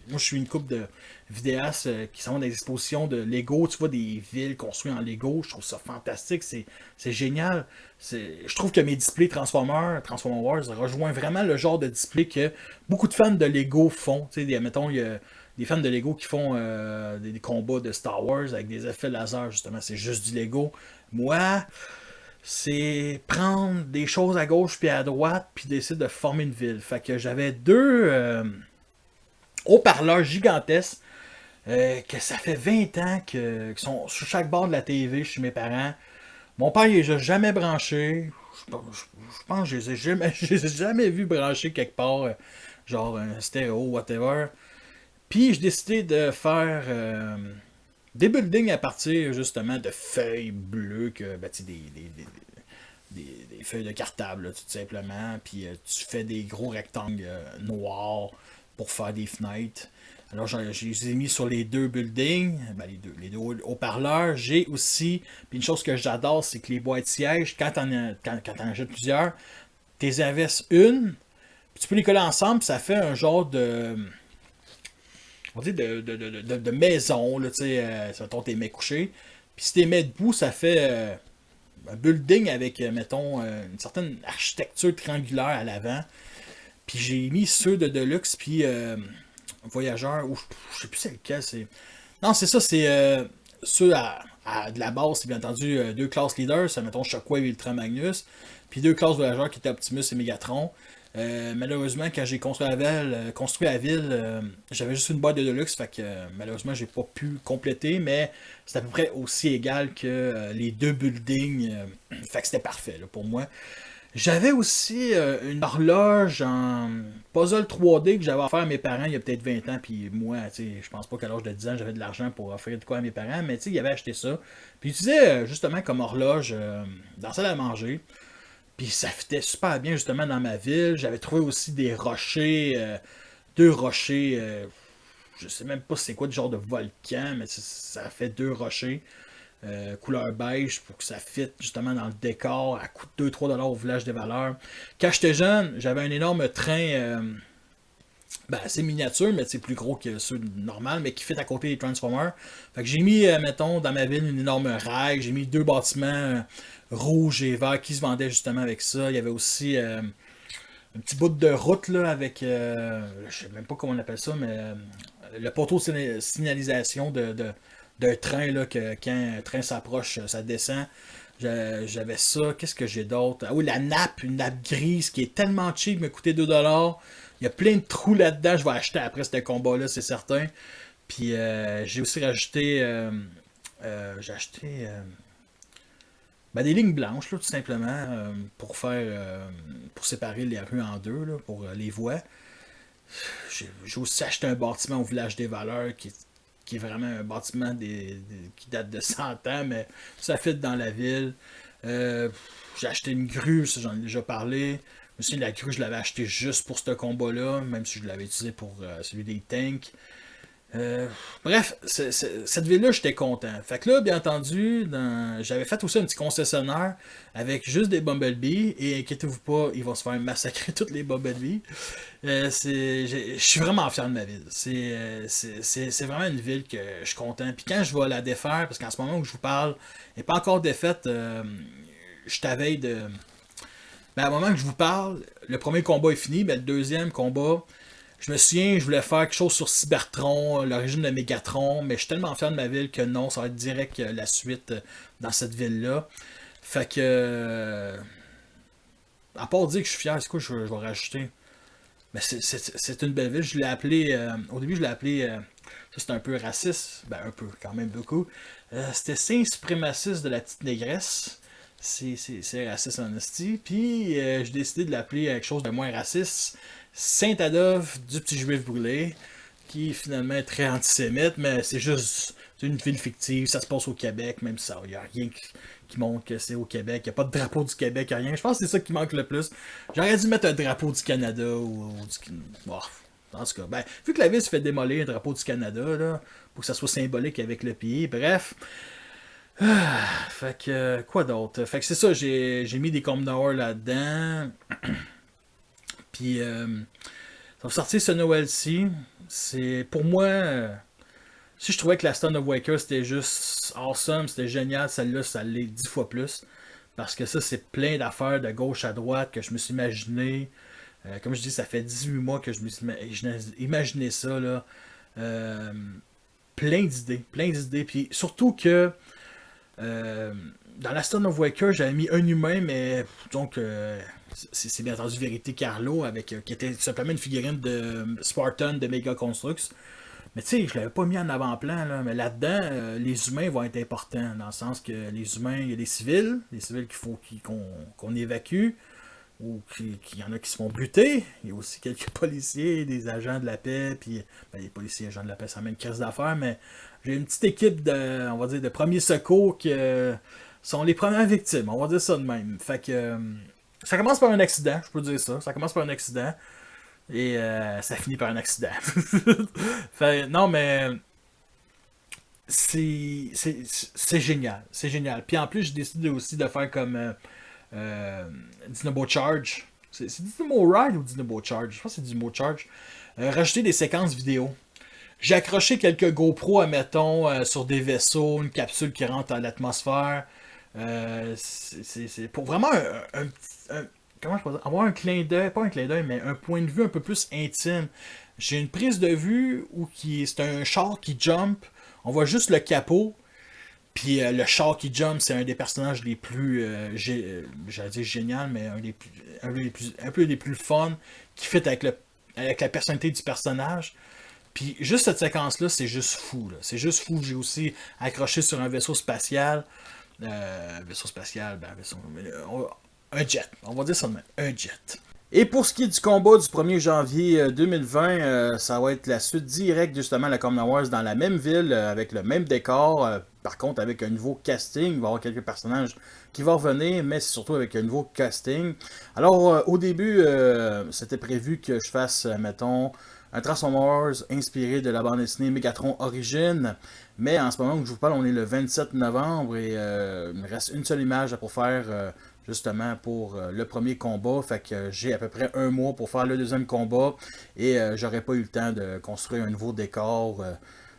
Moi, je suis une couple de vidéastes qui sont dans des expositions de Lego. Tu vois des villes construites en Lego. Je trouve ça fantastique. C'est génial. Je trouve que mes displays Transformer Wars rejoignent vraiment le genre de display que beaucoup de fans de Lego font. Tu sais, mettons, il y a des fans de Lego qui font des combats de Star Wars avec des effets laser, justement. C'est juste du Lego. Moi, c'est prendre des choses à gauche puis à droite puis décider de former une ville. Fait que j'avais deux haut-parleurs gigantesques que ça fait 20 ans qui sont sur chaque bord de la TV chez mes parents. Mon père, il les a jamais branchés. Je pense que je les ai jamais vus brancher quelque part, genre un stéréo, whatever. Puis j'ai décidé de faire des buildings à partir justement de feuilles bleues, des feuilles de cartable, là, tout simplement. Puis tu fais des gros rectangles noirs pour faire des fenêtres. Alors je les ai mis sur les deux buildings, les deux haut-parleurs. J'ai aussi, puis une chose que j'adore, c'est que les boîtes sièges, quand t'en achètes plusieurs, t'es investes une, puis tu peux les coller ensemble, puis ça fait un genre on dit de maison, là, tu sais, mettons, t'es mets couché. Puis si t'es mets debout, ça fait un building avec, mettons, une certaine architecture triangulaire à l'avant. Puis j'ai mis ceux de Deluxe, puis Voyageurs, ou je sais plus c'est lequel, c'est... Non, c'est ça, c'est ceux de la base, c'est bien entendu deux classes leaders, ça, mettons, Shockwave et Ultra Magnus, puis deux classes Voyageurs qui étaient Optimus et Megatron. Malheureusement, quand j'ai construit la ville, j'avais juste une boîte de Deluxe, fait que malheureusement, j'ai pas pu compléter, mais c'est à peu près aussi égal que les deux buildings, fait que c'était parfait là, pour moi. J'avais aussi une horloge en puzzle 3D que j'avais offert à mes parents il y a peut-être 20 ans, puis moi, tu sais, je pense pas qu'à l'âge de 10 ans, j'avais de l'argent pour offrir de quoi à mes parents, mais tu sais, ils avaient acheté ça. Puis ils utilisaient justement comme horloge dans la salle à manger. Puis ça fitait super bien justement dans ma ville. J'avais trouvé aussi des rochers, deux rochers, je sais même pas c'est quoi du genre de volcan, mais ça fait deux rochers, couleur beige pour que ça fitte justement dans le décor à coût de 2-3$ au village des valeurs. Quand j'étais jeune, j'avais un énorme train, assez miniature, mais c'est plus gros que ceux normaux, mais qui fit à côté des Transformers. Fait que j'ai mis, mettons, dans ma ville, une énorme rail. J'ai mis deux bâtiments rouges et verts qui se vendaient justement avec ça. Il y avait aussi un petit bout de route là avec, je sais même pas comment on appelle ça, mais le poteau de signalisation d'un train là, que quand un train s'approche, ça descend. J'avais ça. Qu'est-ce que j'ai d'autre? Ah oui, une nappe grise qui est tellement cheap, me coûtait 2$. Il y a plein de trous là-dedans. Je vais acheter après ce combat-là, c'est certain. Puis j'ai aussi rajouté. J'ai acheté ben, des lignes blanches, là, tout simplement, pour faire. Pour séparer les rues en deux, là, pour les voies. J'ai aussi acheté un bâtiment au village des Valeurs qui est vraiment un bâtiment qui date de 100 ans, mais ça fit dans la ville. Euh, j'ai acheté une grue, ça j'en ai déjà parlé. Je me souviens, la grue, je l'avais acheté juste pour ce combat-là, même si je l'avais utilisé pour celui des tanks. Euh, Bref, cette ville-là, j'étais content. Fait que là, bien entendu, j'avais fait aussi un petit concessionnaire avec juste des Bumblebee. Et inquiétez-vous pas, ils vont se faire massacrer toutes les Bumblebee. Je suis vraiment fier de ma ville. C'est vraiment une ville que je suis content. Puis quand je vais la défaire, parce qu'en ce moment où je vous parle, elle n'est pas encore défaite, je t'avais de. Ben, au moment que je vous parle, le premier combat est fini, mais le deuxième combat, je me souviens, je voulais faire quelque chose sur Cybertron, l'origine de Megatron, mais je suis tellement fier de ma ville que non, ça va être direct la suite dans cette ville-là. Fait que. À part dire que je suis fier, c'est quoi je vais rajouter? Mais c'est une belle ville. Je l'ai appelé. Au début, je l'ai appelé. Ça, c'est un peu raciste. Ben, un peu, quand même beaucoup. C'était Saint suprémaciste de la petite négresse. C'est raciste en esti. Puis, j'ai décidé de l'appeler quelque chose de moins raciste. Saint-Adolphe du petit juif brûlé. Qui finalement est très antisémite, mais c'est juste. C'est une ville fictive. Ça se passe au Québec, même si il n'y a rien qui montre que c'est au Québec. Il n'y a pas de drapeau du Québec, rien. Je pense que c'est ça qui manque le plus. J'aurais dû mettre un drapeau du Canada ou du. Oh, en tout cas, ben, vu que la ville se fait démolir un drapeau du Canada, là, pour que ça soit symbolique avec le pays, bref. Fait que, quoi d'autre? Fait que c'est ça, j'ai mis des Commodore là-dedans. Puis, ça va sortir ce Noël-ci. C'est, pour moi, si je trouvais que la Stone of Waker c'était juste awesome, c'était génial, celle-là, ça l'est 10 fois plus. Parce que ça, c'est plein d'affaires de gauche à droite que je me suis imaginé. Comme je dis, ça fait 18 mois que je me suis imaginé ça. Là. Euh, plein d'idées, plein d'idées. Puis surtout que euh, dans la Stone of Waker, j'avais mis un humain, mais donc c'est bien entendu Vérité Carlo, avec, qui était simplement une figurine de Spartan de Mega Construx. Mais tu sais, je l'avais pas mis en avant-plan, là, mais là-dedans, les humains vont être importants, dans le sens que les humains, il y a des civils qu'il faut qu'on évacue, ou qu'il y en a qui se font buter. Il y a aussi quelques policiers, des agents de la paix, puis ben, les policiers et agents de la paix, ça mène crise d'affaires, mais j'ai une petite équipe de, on va dire, de premiers secours qui sont les premières victimes, on va dire ça de même. Fait que ça commence par un accident, je peux dire ça. Ça commence par un accident. Et ça finit par un accident. Fait, non, mais c'est génial. C'est génial. Puis en plus, j'ai décidé aussi de faire comme Dynamo Charge. C'est Dynamo Ride ou Dynamo Charge? Je pense que c'est Dynamo Charge. Rajouter des séquences vidéo. J'ai accroché quelques GoPro, admettons, sur des vaisseaux, une capsule qui rentre dans l'atmosphère. C'est pour vraiment comment je peux dire, avoir un clin d'œil, pas un clin d'œil, mais un point de vue un peu plus intime. J'ai une prise de vue où c'est un char qui jump, on voit juste le capot, puis le char qui jump, c'est un des personnages les plus, j'allais dire génial, mais un peu les plus fun, qui fit avec la personnalité du personnage. Puis juste cette séquence-là, c'est juste fou. Là. C'est juste fou. J'ai aussi accroché sur un vaisseau spatial. Vaisseau spatial, ben, un jet. On va dire ça de même. Un jet. Et pour ce qui est du combat du 1er janvier 2020, ça va être la suite directe justement à la Common Wars dans la même ville, avec le même décor. Par contre, avec un nouveau casting. Il va y avoir quelques personnages qui vont revenir, mais c'est surtout avec un nouveau casting. Alors, au début, c'était prévu que je fasse, mettons, un Transformers inspiré de la bande dessinée Megatron Origin. Mais en ce moment où je vous parle, on est le 27 novembre et il me reste une seule image pour faire justement pour le premier combat. Fait que j'ai à peu près un mois pour faire le deuxième combat et j'aurais pas eu le temps de construire un nouveau décor.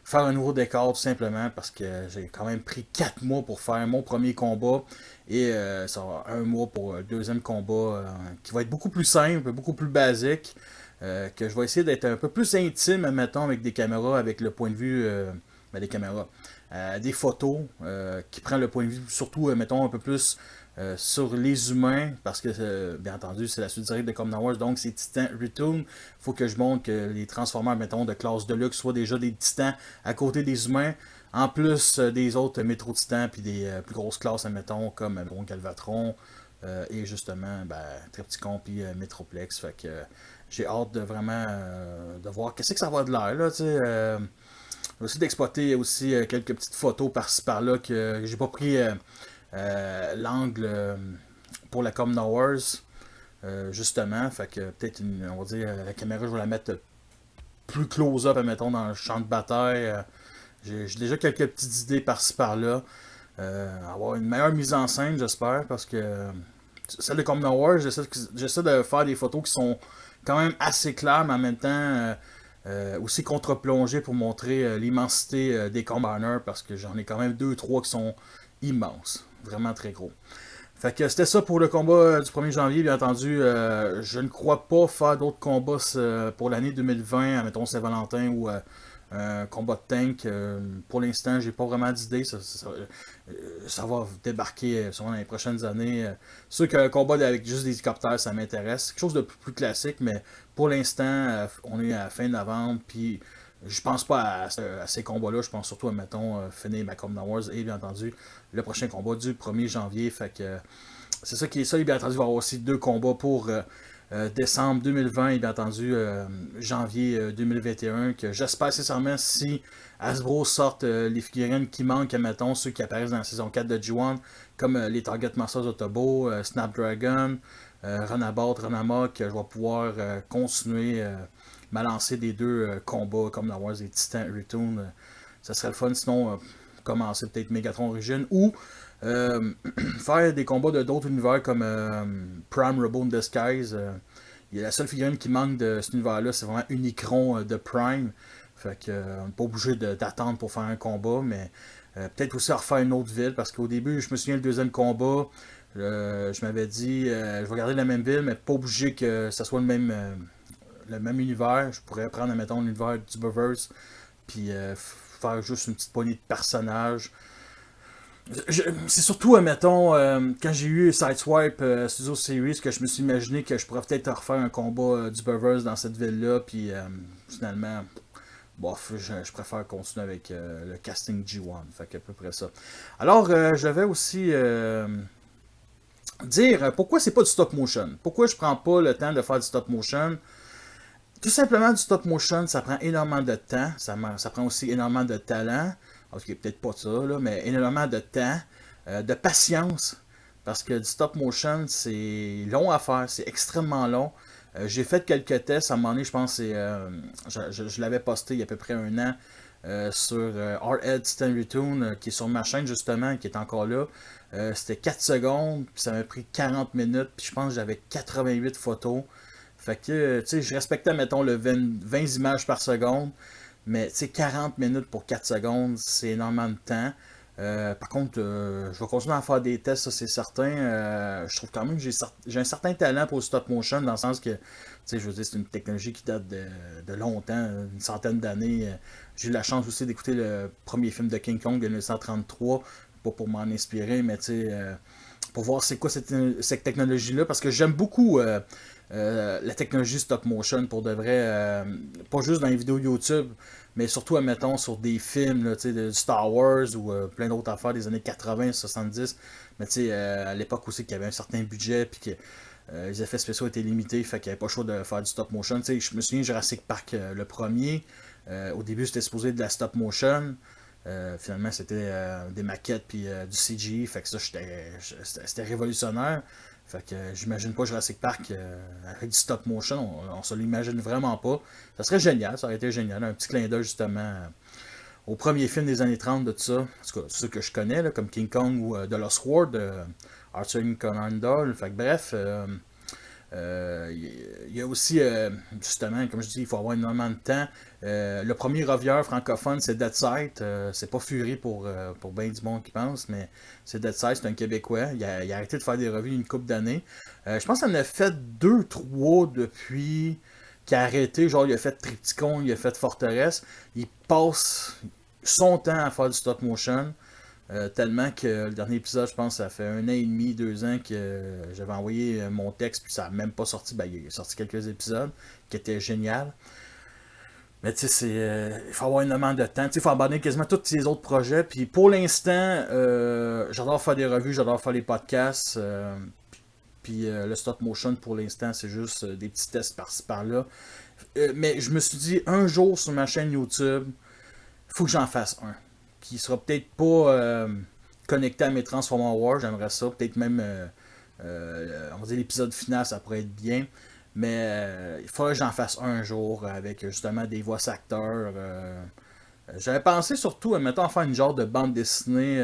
Faire un nouveau décor tout simplement parce que j'ai quand même pris 4 mois pour faire mon premier combat et ça va un mois pour le deuxième combat qui va être beaucoup plus simple, beaucoup plus basique. Que je vais essayer d'être un peu plus intime, mettons, avec des caméras, avec le point de vue des caméras, des photos qui prennent le point de vue, surtout, mettons, un peu plus sur les humains, parce que, bien entendu, c'est la suite directe de Command Wars, donc c'est Titan Return. Il faut que je montre que les Transformers, mettons, de classe Deluxe soient déjà des Titans à côté des humains, en plus des autres Métro Titans, puis des plus grosses classes, admettons, comme Galvatron, et justement, Triptychon, puis Metroplex. Fait que j'ai hâte de vraiment de voir qu'est-ce que ça va de l'air, là, tu sais. Aussi d'exploiter aussi quelques petites photos par-ci par-là que j'ai pas pris l'angle pour la Common Wars, justement. Fait que peut-être, on va dire, la caméra, je vais la mettre plus close-up, admettons, dans le champ de bataille. J'ai déjà quelques petites idées par-ci par-là. Avoir une meilleure mise en scène, j'espère, parce que celle de Common Wars, j'essaie de faire des photos qui sont quand même assez claires, mais en même temps aussi contre-plongées pour montrer l'immensité des Combiners, parce que j'en ai quand même 2-3 qui sont immenses. Vraiment très gros. Fait que c'était ça pour le combat du 1er janvier, bien entendu. Je ne crois pas faire d'autres combats pour l'année 2020, mettons Saint-Valentin ou un combat de tank. Pour l'instant, j'ai pas vraiment d'idée. Ça va débarquer sûrement dans les prochaines années. C'est sûr qu'un combat avec juste des hélicoptères, ça m'intéresse. Quelque chose de plus classique, mais pour l'instant, on est à la fin novembre, puis je pense pas à ces combats-là. Je pense surtout à, mettons, finir ma Common Wars et bien entendu le prochain combat du 1er janvier. Fait que c'est ça qui est ça. Et bien entendu, il va y avoir aussi 2 combats pour décembre 2020 et bien entendu janvier 2021. Que j'espère sincèrement, si Hasbro sortent les figurines qui manquent, mettons, ceux qui apparaissent dans la saison 4 de G1, comme les Target Masters Autobo, Snapdragon, Runabout, Runamok, je vais pouvoir continuer m'a lancé des 2 combats comme la Wars et Titan Return. Ça serait le fun, sinon commencer peut-être Megatron Origin ou faire des combats de d'autres univers comme Prime Rebel in Disguise. Il y a la seule figurine qui manque de cet univers-là, c'est vraiment Unicron de Prime. Fait que on n'est pas obligé d'attendre pour faire un combat, mais peut-être aussi refaire une autre ville, parce qu'au début, je me souviens, le deuxième combat, je m'avais dit, je vais garder la même ville, mais pas obligé que ça soit le même univers. Je pourrais prendre, mettons, l'univers du Buverse, puis faire juste une petite poignée de personnages. C'est surtout, admettons, quand j'ai eu Sideswipe Studio Series, que je me suis imaginé que je pourrais peut-être refaire un combat du Buverse dans cette ville-là, puis finalement, bof, je préfère continuer avec le casting G1. Fait qu'à peu près ça. Alors, je vais aussi dire pourquoi c'est pas du stop motion. Pourquoi je prends pas le temps de faire du stop motion. Tout simplement, du stop motion, ça prend énormément de temps. Ça prend aussi énormément de talent. Ok, peut-être pas ça, là, mais énormément de temps, de patience. Parce que du stop motion, c'est long à faire. C'est extrêmement long. J'ai fait quelques tests. À un moment donné, je pense que je l'avais posté il y a à peu près un an sur Hardhead Titan Return, qui est sur ma chaîne justement, qui est encore là. C'était 4 secondes, puis ça m'a pris 40 minutes, puis je pense que j'avais 88 photos. Fait que, tu sais, je respectais, mettons, le 20 images par seconde, mais, tu sais, 40 minutes pour 4 secondes, c'est énormément de temps. Par contre, je vais continuer à faire des tests, ça c'est certain. Je trouve quand même que j'ai un certain talent pour le stop motion, dans le sens que, tu sais, je veux dire, c'est une technologie qui date de longtemps, une centaine d'années. J'ai eu la chance aussi d'écouter le premier film de King Kong de 1933, pas pour m'en inspirer, mais tu sais, pour voir c'est quoi cette technologie-là, parce que j'aime beaucoup la technologie stop motion pour de vrai, pas juste dans les vidéos YouTube, mais surtout, admettons, sur des films là, de Star Wars ou plein d'autres affaires des années 80, 70, mais tu sais, à l'époque aussi qu'il y avait un certain budget, puis que les effets spéciaux étaient limités, fait qu'il n'y avait pas le choix de faire du stop motion. Tu sais, je me souviens Jurassic Park, le premier, au début c'était supposé de la stop motion. Finalement, c'était des maquettes puis du CGI. Fait que ça, c'était révolutionnaire. Fait que j'imagine pas Jurassic Park avec du stop motion. On se l'imagine vraiment pas. Ça serait génial. Ça aurait été génial. Un petit clin d'œil justement au premier film des années 30 de tout ça. En tout cas, ceux que je connais, là, comme King Kong ou The Lost World de Arthur Conan Doyle. Fait que bref. Il y a aussi, justement, comme je dis, il faut avoir énormément de temps. Le premier revieur francophone, c'est Deadside. C'est pas Fury pour bien du monde qui pense, mais c'est Deadside, c'est un Québécois. Il a arrêté de faire des revues une couple d'années. Je pense qu'il en a fait 2-3 depuis qu'il a arrêté. Genre, il a fait Triptychon, il a fait Forteresse. Il passe son temps à faire du stop motion. Tellement que le dernier épisode, je pense, ça fait 1 an et demi, 2 ans que j'avais envoyé mon texte, puis ça n'a même pas sorti. Ben, il est sorti quelques épisodes qui étaient géniaux. Mais tu sais, il faut avoir énormément de temps. Il faut abandonner quasiment tous ces autres projets. Puis pour l'instant, j'adore faire des revues, j'adore faire les podcasts. Puis le stop motion, pour l'instant, c'est juste des petits tests par-ci par-là. Mais je me suis dit, un jour sur ma chaîne YouTube, il faut que j'en fasse un. Qui sera peut-être pas connecté à mes Transformers Wars, j'aimerais ça. Peut-être même, on va dire l'épisode final, ça pourrait être bien. Mais il faudrait que j'en fasse un jour avec justement des voix acteurs. J'avais pensé surtout, mettons, à faire une genre de bande dessinée.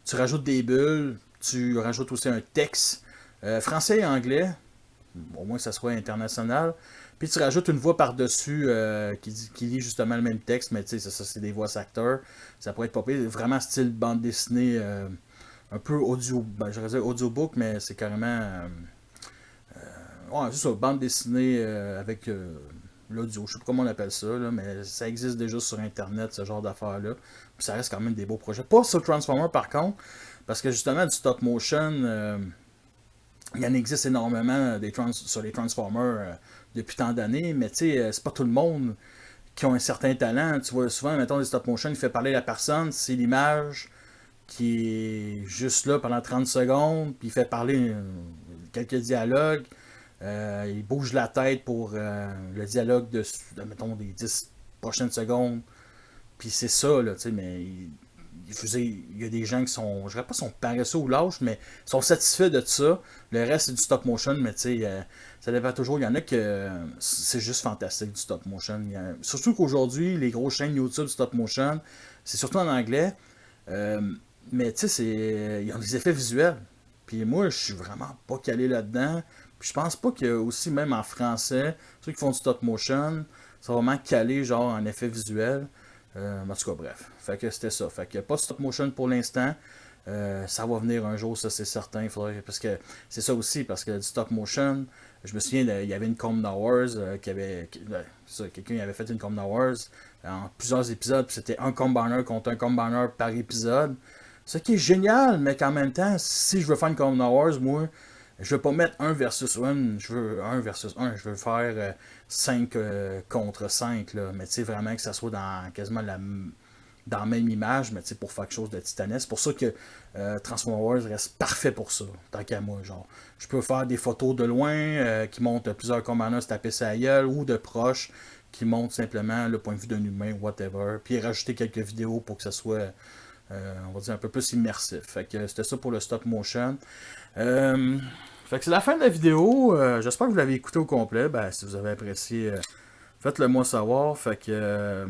Tu rajoutes des bulles, tu rajoutes aussi un texte français et anglais. Au moins que ça soit international. Puis tu rajoutes une voix par-dessus qui lit justement le même texte, mais tu sais, ça c'est des voix acteurs. Ça pourrait être pas pire, vraiment style bande dessinée, un peu audio, ben, j'aurais dit audiobook, mais c'est carrément. Ouais, c'est ça, bande dessinée avec l'audio. Je sais pas comment on appelle ça, là, mais ça existe déjà sur Internet, ce genre d'affaires-là. Puis ça reste quand même des beaux projets. Pas sur Transformer par contre, parce que justement, du stop motion. Il y en existe énormément sur les Transformers depuis tant d'années, mais tu sais, c'est pas tout le monde qui a un certain talent. Tu vois, souvent, mettons, des stop motion, il fait parler la personne, c'est l'image qui est juste là pendant 30 secondes, puis il fait parler quelques dialogues. Il bouge la tête pour le dialogue mettons, des 10 prochaines secondes. Puis c'est ça, là, tu sais, mais il y a des gens qui sont, je dirais pas sont paresseux ou lâches, mais sont satisfaits de ça. Le reste, c'est du stop motion, mais tu sais, ça dépend toujours. Il y en a que c'est juste fantastique du stop motion. Surtout qu'aujourd'hui, les grosses chaînes YouTube stop motion, c'est surtout en anglais. Euh, mais tu sais, ils ont des effets visuels. Puis moi, je suis vraiment pas calé là-dedans. Puis je pense pas que aussi, même en français, ceux qui font du stop motion, sont vraiment calés, genre, en effet visuel. En tout cas, bref. Fait que c'était ça. Fait que pas de stop motion pour l'instant. Ça va venir un jour, ça c'est certain. Parce que c'est ça aussi, parce que du stop motion, je me souviens, il y avait une Comna Wars quelqu'un avait fait une Comna Wars en plusieurs épisodes, puis c'était un Combiner contre un Combiner par épisode. Ce qui est génial, mais qu'en même temps, si je veux faire une Comna Wars, moi, je veux pas mettre un versus 1, je veux un versus 1, je veux faire 5 contre 5, là. Mais tu sais, vraiment que ça soit dans quasiment dans la même image, mais tu sais, pour faire quelque chose de titanesque. C'est pour ça que Transformers Wars reste parfait pour ça, tant qu'à moi, genre. Je peux faire des photos de loin qui montrent plusieurs commandants se taper sa gueule, ou de proches qui montrent simplement le point de vue d'un humain, whatever. Puis rajouter quelques vidéos pour que ça soit, on va dire, un peu plus immersif. Fait que c'était ça pour le stop motion. Euh, Fait que c'est la fin de la vidéo. J'espère que vous l'avez écouté au complet. Ben, si vous avez apprécié, faites-le moi savoir. Fait que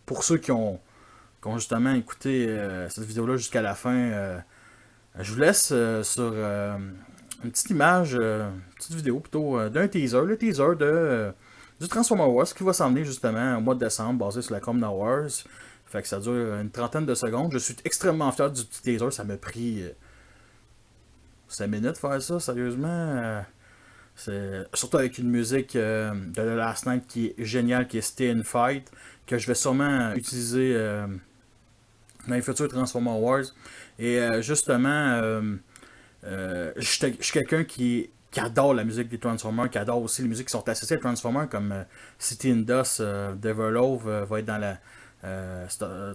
pour ceux qui ont justement écouté cette vidéo-là jusqu'à la fin, je vous laisse sur une petite image, une petite vidéo plutôt d'un teaser, le teaser du Transformer Wars qui va s'en venir justement au mois de décembre, basé sur la Comna Wars. Fait que ça dure une trentaine de secondes. Je suis extrêmement fier du petit teaser. Ça m'a pris 5 minutes de faire ça, sérieusement. Surtout avec une musique de The Last Night qui est géniale, qui est Stay and Fight, que je vais sûrement utiliser dans les futurs Transformers Wars. Et justement, je suis quelqu'un qui adore la musique des Transformers, qui adore aussi les musiques qui sont associées à Transformers, comme City and Dust, Develove va être dans la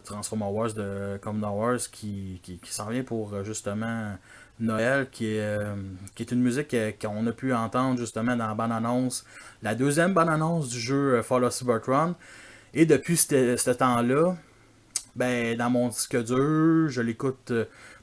Transformers Wars de Commodore Wars qui s'en vient pour justement Noël, qui est une musique qu'on a pu entendre justement dans la bande-annonce, la deuxième bande-annonce du jeu Fall of Cybertron. Et depuis ce temps-là, ben, dans mon disque dur, je l'écoute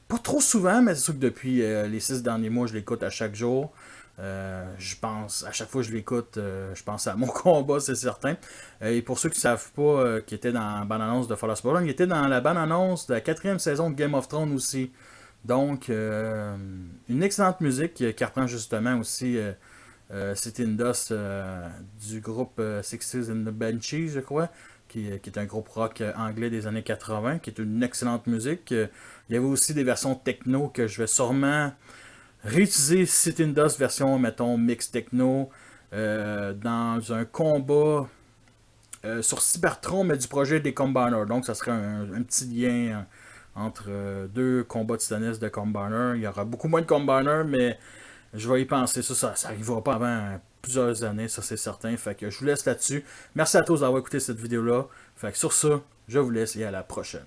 pas trop souvent, mais c'est sûr que depuis les 6 derniers mois, je l'écoute à chaque jour. Je pense, à chaque fois que je l'écoute, je pense à mon combat, c'est certain. Et pour ceux qui ne savent pas, qui était dans la bande-annonce de Fall of Cybertron, il était dans la bande-annonce de la 4e saison de Game of Thrones aussi. Donc, une excellente musique qui reprend justement aussi City and Dust du groupe Sixties and the Banshees, je crois, qui est un groupe rock anglais des années 80, qui est une excellente musique. Il y avait aussi des versions techno que je vais sûrement réutiliser City and Dust version, mettons, mix techno, dans un combat sur Cybertron, mais du projet des Combiners. Donc, ça serait un petit lien entre deux combats titanesques de Combiner. Il y aura beaucoup moins de Combiner, mais je vais y penser. Ça arrivera pas avant plusieurs années, ça c'est certain. Fait que je vous laisse là-dessus. Merci à tous d'avoir écouté cette vidéo-là. Fait que sur ça, je vous laisse et à la prochaine.